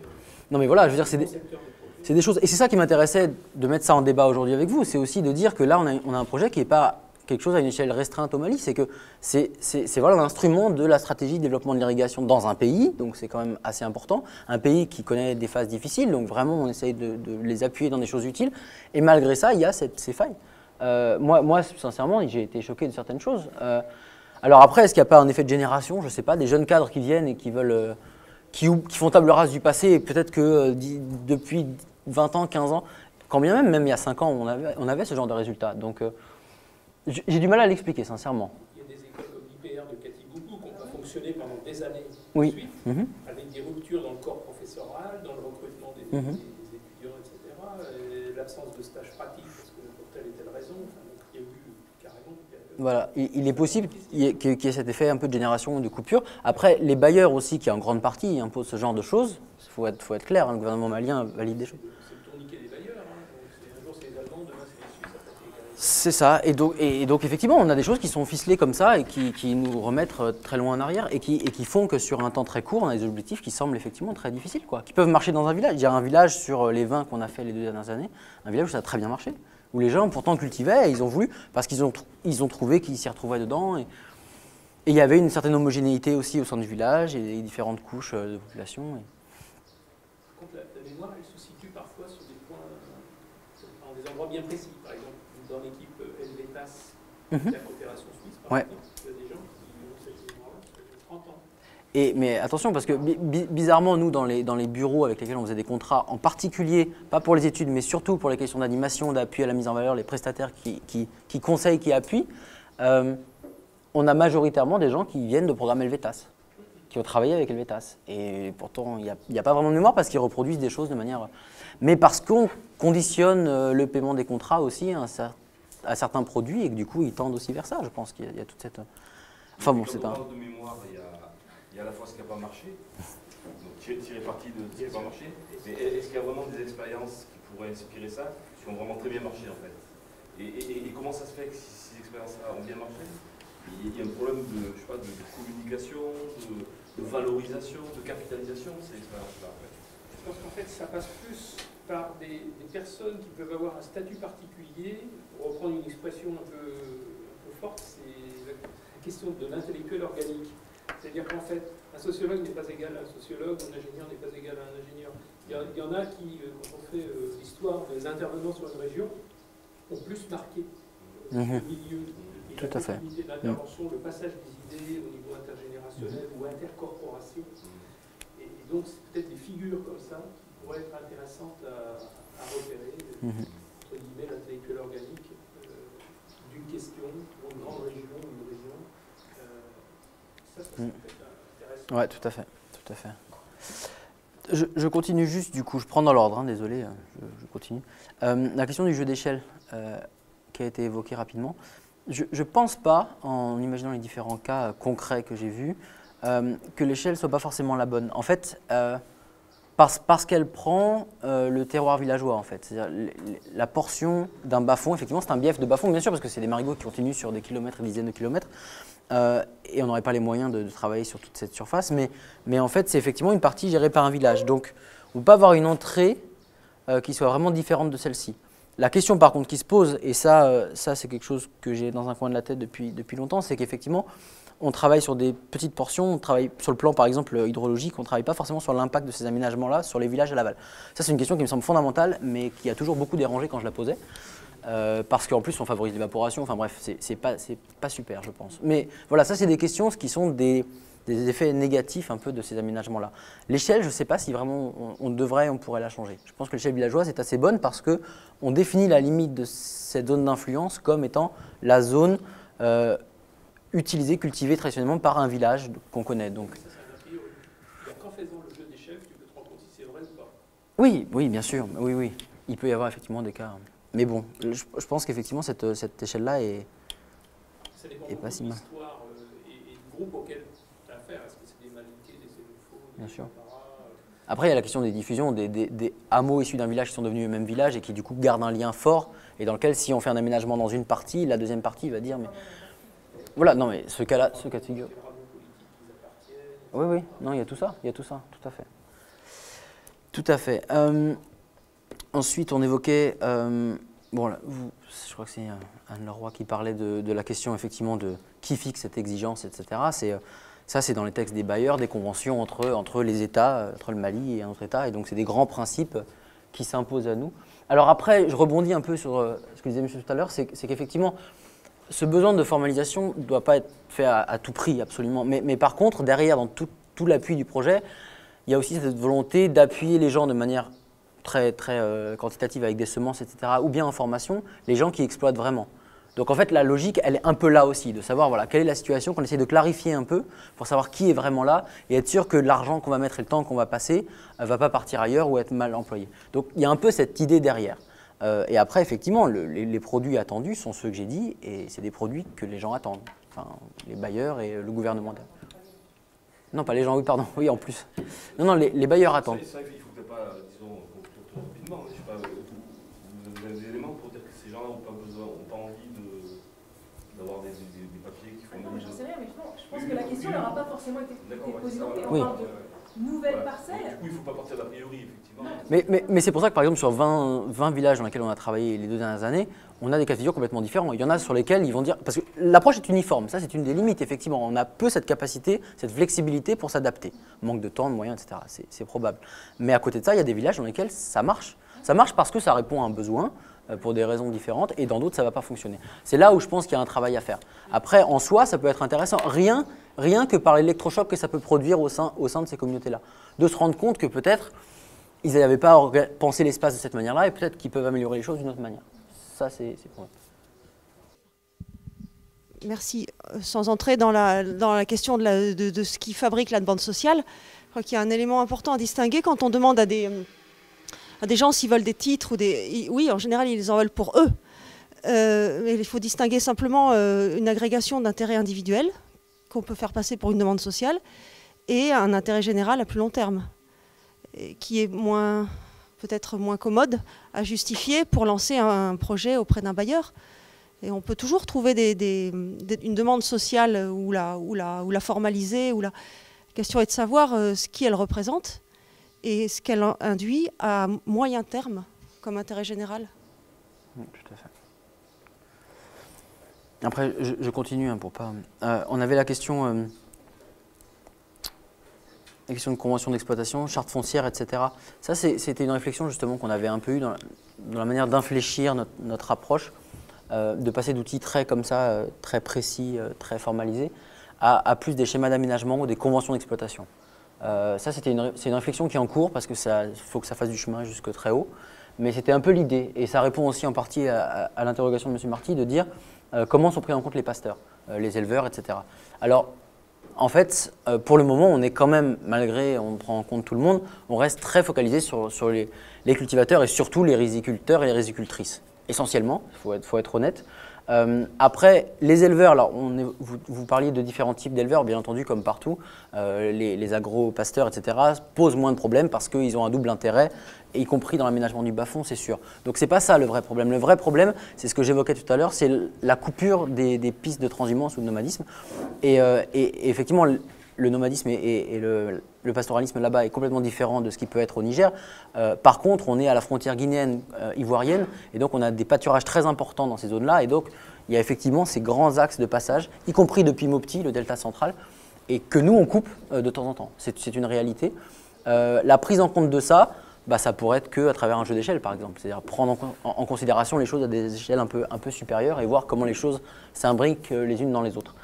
Non mais voilà, je veux dire, c'est des choses. Et c'est ça qui m'intéressait de mettre ça en débat aujourd'hui avec vous, c'est aussi de dire que là, on a un projet qui n'est pas quelque chose à une échelle restreinte au Mali, c'est que c'est voilà, l'instrument de la stratégie de développement de l'irrigation dans un pays, donc c'est quand même assez important, un pays qui connaît des phases difficiles, donc vraiment on essaye de les appuyer dans des choses utiles, et malgré ça, il y a ces failles. Moi, sincèrement, j'ai été choqué de certaines choses. Alors après, est-ce qu'il n'y a pas un effet de génération? Je ne sais pas, des jeunes cadres qui viennent et qui veulent, qui font table rase du passé, et peut-être que depuis 20 ans, 15 ans, quand bien même il y a 5 ans, on avait ce genre de résultats. Donc j'ai du mal à l'expliquer, sincèrement. Il y a des écoles comme l'IPR de Katiboubou qui ont pas fonctionné pendant des années Oui. de suite, avec des ruptures dans le corps professoral, dans le recrutement des étudiants, etc. L'absence de stage pratique, parce que pour telle et telle raison, enfin, donc, il y a eu carrément... Voilà, il est possible qu'il y ait cet effet un peu de génération, de coupure. Après, les bailleurs aussi, qui en grande partie imposent ce genre de choses, il faut être clair, hein, le gouvernement malien valide des choses. C'est le tourniquet des bailleurs, hein, un jour c'est les Allemands, demain c'est les Suisses, après c'est les... C'est ça, et donc effectivement, on a des choses qui sont ficelées comme ça et qui nous remettent très loin en arrière et qui font que sur un temps très court, on a des objectifs qui semblent effectivement très difficiles, quoi, qui peuvent marcher dans un village. Il y a un village sur les 20 qu'on a fait les 2 dernières années, un village où ça a très bien marché, où les gens pourtant cultivaient et ils ont voulu, parce qu'ils ont trouvé qu'ils s'y retrouvaient dedans. Et il y avait une certaine homogénéité aussi au sein du village et des différentes couches de population. Par contre, la mémoire, elle se situe parfois sur des points, dans des endroits bien précis. Par exemple, dans l'équipe Helvetas, la coopération suisse, par exemple, il y a des gens qui ont cette mémoire-là depuis 30 ans. Mais attention, parce que bizarrement, nous, dans les bureaux avec lesquels on faisait des contrats, en particulier, pas pour les études, mais surtout pour les questions d'animation, d'appui à la mise en valeur, les prestataires qui conseillent, qui appuient, on a majoritairement des gens qui viennent de programme Helvetas, qui ont travaillé avec Helvetas. Et pourtant, il n'y a pas vraiment de mémoire parce qu'ils reproduisent des choses de manière... Mais parce qu'on conditionne le paiement des contrats aussi à certains produits et que du coup, ils tendent aussi vers ça. Je pense qu'il y a toute cette... Enfin bon, c'est un... de mémoire, il y a à la fois ce qui n'a pas marché, donc tirer parti de ce qui n'a pas marché, mais est-ce qu'il y a vraiment des expériences qui pourraient inspirer ça, qui ont vraiment très bien marché en fait? Et comment ça se fait que si ces expériences-là ont bien marché, il y a un problème de, je sais pas, de communication, de valorisation, de capitalisation de ces expériences-là en fait? Je pense qu'en fait, ça passe plus par des personnes qui peuvent avoir un statut particulier. Pour reprendre une expression un peu forte, c'est la question de l'intellectuel organique. C'est-à-dire qu'en fait, un sociologue n'est pas égal à un sociologue, un ingénieur n'est pas égal à un ingénieur. Il y en a qui, quand on fait l'histoire des intervenants sur une région, ont plus marqué le milieu et la continuité d'intervention, le passage des idées au niveau intergénérationnel ou intercorporation. Et donc, c'est peut-être des figures comme ça qui pourraient être intéressantes à repérer, entre guillemets, l'intellectuel organique d'une question, pour une grande région, une région. Ça peut être intéressant. Oui, tout à fait. Tout à fait. Je continue juste, du coup, je prends dans l'ordre, hein, désolé, je continue. La question du jeu d'échelle qui a été évoquée rapidement. Je ne pense pas, en imaginant les différents cas concrets que j'ai vus, que l'échelle ne soit pas forcément la bonne. En fait, parce qu'elle prend le terroir villageois, en fait. C'est-à-dire la portion d'un bas-fond, effectivement, c'est un bief de bas-fond, bien sûr, parce que c'est des marigots qui continuent sur des kilomètres et dizaines de kilomètres. Et on n'aurait pas les moyens de travailler sur toute cette surface, mais en fait, c'est effectivement une partie gérée par un village. Donc, on ne peut pas avoir une entrée qui soit vraiment différente de celle-ci. La question, par contre, qui se pose, et ça c'est quelque chose que j'ai dans un coin de la tête depuis longtemps, c'est qu'effectivement, on travaille sur des petites portions, on travaille sur le plan, par exemple, hydrologique, on ne travaille pas forcément sur l'impact de ces aménagements-là sur les villages à l'aval. Ça, c'est une question qui me semble fondamentale, mais qui a toujours beaucoup dérangé quand je la posais. Parce qu'en plus on favorise l'évaporation, enfin bref, c'est pas super je pense. Mais voilà, ça c'est des questions qui sont des effets négatifs un peu de ces aménagements-là. L'échelle, je ne sais pas si vraiment on pourrait la changer. Je pense que l'échelle villageoise est assez bonne parce qu'on définit la limite de cette zone d'influence comme étant la zone utilisée, cultivée traditionnellement par un village qu'on connaît. Donc. Ça, c'est un a priori. Qu'en faisant le jeu d'échelle, tu peux te rendre compte si c'est vrai ou pas. Oui, bien sûr, oui. Il peut y avoir effectivement des cas. Mais bon, je pense qu'effectivement, cette échelle-là est pas si mal. L'histoire et du groupe auquel tu as affaire, est-ce que Bien sûr. Après, il y a la question des diffusions, des hameaux issus d'un village qui sont devenus eux-mêmes villages et qui du coup gardent un lien fort et dans lequel si on fait un aménagement dans une partie, la deuxième partie va dire mais... Voilà, non mais ce cas-là, ce cas de figure... Oui, oui, non, il y a tout ça, tout à fait. Tout à fait. Ensuite, on évoquait... bon, là, je crois que c'est Anne Leroy qui parlait de la question effectivement de qui fixe cette exigence, etc. Ça, c'est dans les textes des bailleurs, des conventions entre les États, entre le Mali et un autre État. Et donc, c'est des grands principes qui s'imposent à nous. Alors après, je rebondis un peu sur ce que disait Michel tout à l'heure, c'est qu'effectivement, ce besoin de formalisation ne doit pas être fait à tout prix, absolument. Mais par contre, derrière, dans tout l'appui du projet, il y a aussi cette volonté d'appuyer les gens de manière très quantitative avec des semences, etc., ou bien en formation, les gens qui exploitent vraiment. Donc en fait, la logique, elle est un peu là aussi, de savoir voilà, quelle est la situation, qu'on essaie de clarifier un peu pour savoir qui est vraiment là et être sûr que l'argent qu'on va mettre et le temps qu'on va passer ne va pas partir ailleurs ou être mal employé. Donc il y a un peu cette idée derrière. Et après, effectivement, les produits attendus sont ceux que j'ai dit et c'est des produits que les gens attendent, enfin, les bailleurs et le gouvernement. Non, pas les gens, oui, pardon, oui, en plus. Non, les bailleurs attendent. C'est vrai qu'il faut peut-être pas, disons, rapidement, je sais pas, vous avez des éléments pour dire que ces gens-là n'ont pas envie d'avoir des papiers qui font... Non, mais j'en sais rien, mais je pense que la question n'aura pas forcément été posée. Oui. On parle de nouvelles parcelles. Du coup, il ne faut pas partir d'a priori, effectivement. Mais c'est pour ça que, par exemple, sur 20 villages dans lesquels on a travaillé les 2 dernières années, on a des cas de figure complètement différents. Il y en a sur lesquels ils vont dire... Parce que l'approche est uniforme, ça c'est une des limites, effectivement. On a peu cette capacité, cette flexibilité pour s'adapter. Manque de temps, de moyens, etc. C'est probable. Mais à côté de ça, il y a des villages dans lesquels ça marche. Ça marche parce que ça répond à un besoin, pour des raisons différentes, et dans d'autres, ça ne va pas fonctionner. C'est là où je pense qu'il y a un travail à faire. Après, en soi, ça peut être intéressant. Rien que par l'électrochoc que ça peut produire au sein de ces communautés-là. De se rendre compte que peut-être, ils n'avaient pas pensé l'espace de cette manière-là, et peut-être qu'ils peuvent améliorer les choses d'une autre manière. Ça, c'est pour eux. Merci. Sans entrer dans la question de ce qui fabrique la demande sociale, je crois qu'il y a un élément important à distinguer quand on demande à des gens s'ils veulent des titres ou des... Oui, en général, ils en veulent pour eux. Mais il faut distinguer simplement une agrégation d'intérêts individuels qu'on peut faire passer pour une demande sociale et un intérêt général à plus long terme, qui est peut-être moins commode à justifier pour lancer un projet auprès d'un bailleur. Et on peut toujours trouver une demande sociale ou la formaliser. La question est de savoir ce qu'elle représente et ce qu'elle induit à moyen terme comme intérêt général. Tout à fait. Après, je continue pour pas... on avait la question de convention d'exploitation, charte foncière, etc. Ça, c'était une réflexion justement qu'on avait un peu eue dans la manière d'infléchir notre approche, de passer d'outils très comme ça, très précis, très formalisés, à plus des schémas d'aménagement ou des conventions d'exploitation. Ça, c'est une réflexion qui est en cours parce que faut que ça fasse du chemin jusque très haut. Mais c'était un peu l'idée. Et ça répond aussi en partie à l'interrogation de M. Marty de dire comment sont pris en compte les pasteurs, les éleveurs, etc. Alors, en fait, pour le moment, on est quand même, malgré on prend en compte tout le monde, on reste très focalisé sur les cultivateurs et surtout les riziculteurs et les rizicultrices. Essentiellement, il faut être honnête. Après, les éleveurs, alors vous parliez de différents types d'éleveurs, bien entendu, comme partout. Les agro-pasteurs, etc., posent moins de problèmes parce qu'ils ont un double intérêt, y compris dans l'aménagement du bas-fond, c'est sûr. Donc c'est pas ça le vrai problème. Le vrai problème, c'est ce que j'évoquais tout à l'heure, c'est la coupure des pistes de transhumance ou de nomadisme. Et effectivement, le nomadisme et le pastoralisme là-bas est complètement différent de ce qui peut être au Niger. Par contre, on est à la frontière guinéenne, ivoirienne, et donc on a des pâturages très importants dans ces zones-là, et donc il y a effectivement ces grands axes de passage, y compris depuis Mopti, le delta central, et que nous on coupe de temps en temps. C'est une réalité. La prise en compte de ça, ça pourrait être qu'à travers un jeu d'échelle, par exemple. C'est-à-dire prendre en considération les choses à des échelles un peu supérieures et voir comment les choses s'imbriquent les unes dans les autres.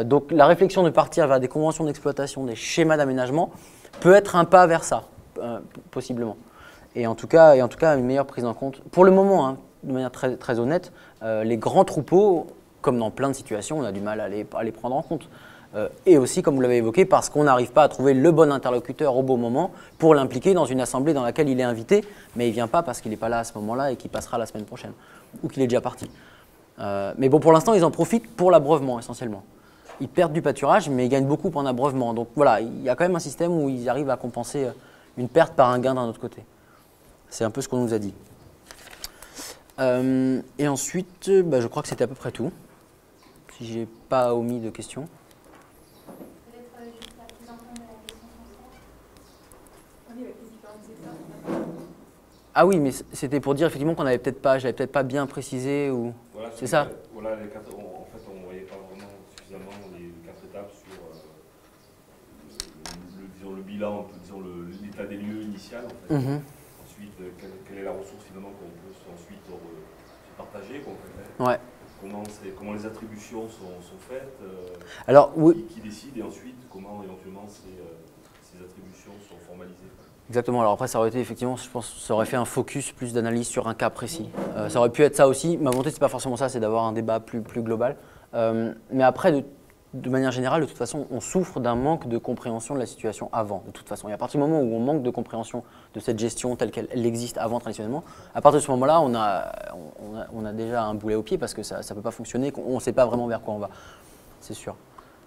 Donc la réflexion de partir vers des conventions d'exploitation, des schémas d'aménagement, peut être un pas vers ça, possiblement. Et en tout cas, une meilleure prise en compte. Pour le moment, de manière très, très honnête, les grands troupeaux, comme dans plein de situations, on a du mal à les prendre en compte. Et aussi, comme vous l'avez évoqué, parce qu'on n'arrive pas à trouver le bon interlocuteur au bon moment pour l'impliquer dans une assemblée dans laquelle il est invité, mais il ne vient pas parce qu'il n'est pas là à ce moment-là et qu'il passera la semaine prochaine, ou qu'il est déjà parti. Mais bon, pour l'instant, ils en profitent pour l'abreuvement, essentiellement. ils perdent du pâturage, mais ils gagnent beaucoup en abreuvement. Donc voilà, il y a quand même un système où ils arrivent à compenser une perte par un gain d'un autre côté. C'est un peu ce qu'on nous a dit. Et ensuite, je crois que c'était à peu près tout. Si j'ai pas omis de questions. Ah oui, mais c'était pour dire effectivement qu'on n'avait peut-être pas, j'avais peut-être pas bien précisé ou. Voilà, c'est ça. Voilà, les quatre, en fait, on ne voyait pas vraiment suffisamment les 4 étapes sur disons, le bilan, disons l'état des lieux initial. En fait. Ensuite, quelle est la ressource finalement qu'on peut ensuite se partager, ouais. Comment les attributions sont faites, alors, oui. qui décide, et ensuite comment éventuellement ces attributions sont formalisées. Exactement, alors après ça aurait été effectivement, je pense, ça aurait fait un focus plus d'analyse sur un cas précis. Ça aurait pu être ça aussi, ma volonté c'est pas forcément ça, c'est d'avoir un débat plus global. Mais après, de manière générale, de toute façon, on souffre d'un manque de compréhension de la situation avant, de toute façon. Et à partir du moment où on manque de compréhension de cette gestion telle qu'elle existe avant traditionnellement, à partir de ce moment-là, on a déjà un boulet au pied parce que ça ne peut pas fonctionner, on ne sait pas vraiment vers quoi on va, c'est sûr.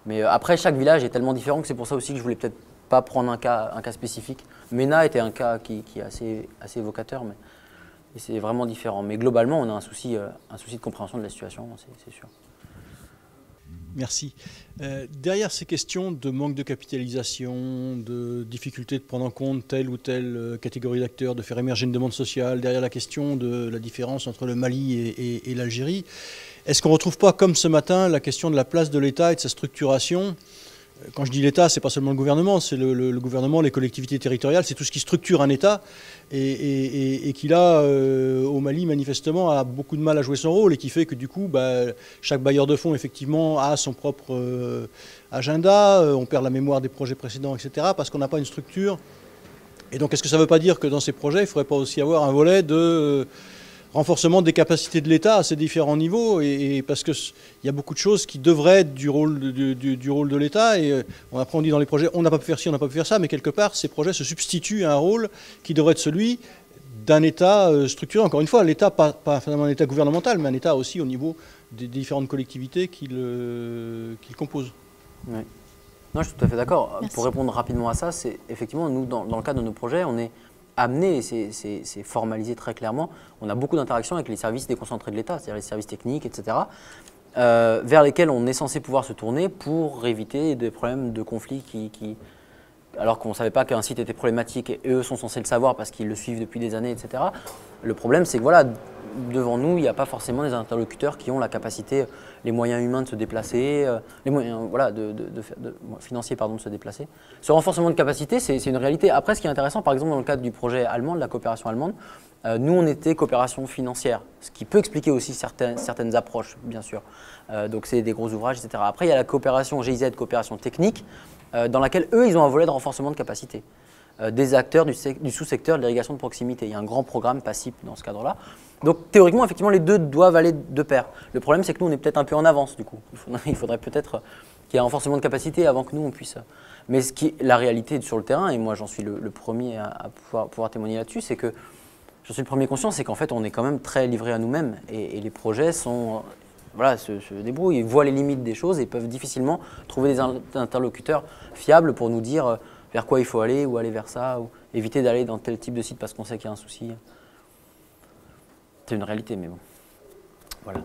Mais après, chaque village est tellement différent que c'est pour ça aussi que je voulais peut-être pas prendre un cas spécifique. MENA était un cas qui est assez évocateur, mais c'est vraiment différent. Mais globalement, on a un souci de compréhension de la situation, c'est sûr. Merci. Derrière ces questions de manque de capitalisation, de difficulté de prendre en compte telle ou telle catégorie d'acteurs, de faire émerger une demande sociale, derrière la question de la différence entre le Mali et l'Algérie, est-ce qu'on ne retrouve pas, comme ce matin, la question de la place de l'État et de sa structuration ? Quand je dis l'État, ce n'est pas seulement le gouvernement, c'est le gouvernement, les collectivités territoriales, c'est tout ce qui structure un État et qui là, au Mali, manifestement, a beaucoup de mal à jouer son rôle et qui fait que du coup, chaque bailleur de fonds, effectivement, a son propre agenda, on perd la mémoire des projets précédents, etc., parce qu'on n'a pas une structure. Et donc, est-ce que ça ne veut pas dire que dans ces projets, il ne faudrait pas aussi avoir un volet de renforcement des capacités de l'État à ces différents niveaux, et parce qu'il y a beaucoup de choses qui devraient être du rôle de l'État, et après on dit dans les projets on n'a pas pu faire ci, on n'a pas pu faire ça, mais quelque part ces projets se substituent à un rôle qui devrait être celui d'un État structuré. Encore une fois, l'État, pas finalement un État gouvernemental, mais un État aussi au niveau des différentes collectivités qui le composent. Oui. Non, je suis tout à fait d'accord. Merci. Pour répondre rapidement à ça, c'est effectivement, nous, dans le cadre de nos projets, on est amené, et c'est formalisé très clairement, on a beaucoup d'interactions avec les services déconcentrés de l'État, c'est-à-dire les services techniques, etc., vers lesquels on est censé pouvoir se tourner pour éviter des problèmes de conflits alors qu'on ne savait pas qu'un site était problématique, et eux sont censés le savoir parce qu'ils le suivent depuis des années, etc. Le problème, c'est que voilà, devant nous, il n'y a pas forcément des interlocuteurs qui ont la capacité, les moyens humains de se déplacer, les moyens financiers de se déplacer. Ce renforcement de capacité, c'est une réalité. Après, ce qui est intéressant, par exemple, dans le cadre du projet allemand, de la coopération allemande, nous, on était coopération financière, ce qui peut expliquer aussi certaines approches, bien sûr. Donc, c'est des gros ouvrages, etc. Après, il y a la coopération GIZ, coopération technique, dans laquelle, eux, ils ont un volet de renforcement de capacité. Des acteurs du sous-secteur de l'irrigation de proximité. Il y a un grand programme PACIP dans ce cadre-là. Donc théoriquement, effectivement, les deux doivent aller de pair. Le problème, c'est que nous, on est peut-être un peu en avance, du coup. Il faudrait peut-être qu'il y ait un renforcement de capacité avant que nous, on puisse... Mais ce qui est la réalité sur le terrain, et moi, j'en suis le premier à pouvoir témoigner là-dessus, c'est que j'en suis le premier conscient, c'est qu'en fait, on est quand même très livré à nous-mêmes. Et les projets sont... se débrouillent, ils voient les limites des choses et peuvent difficilement trouver des interlocuteurs fiables pour nous dire vers quoi il faut aller ou aller vers ça, ou éviter d'aller dans tel type de site parce qu'on sait qu'il y a un souci. C'est une réalité, mais bon. Voilà.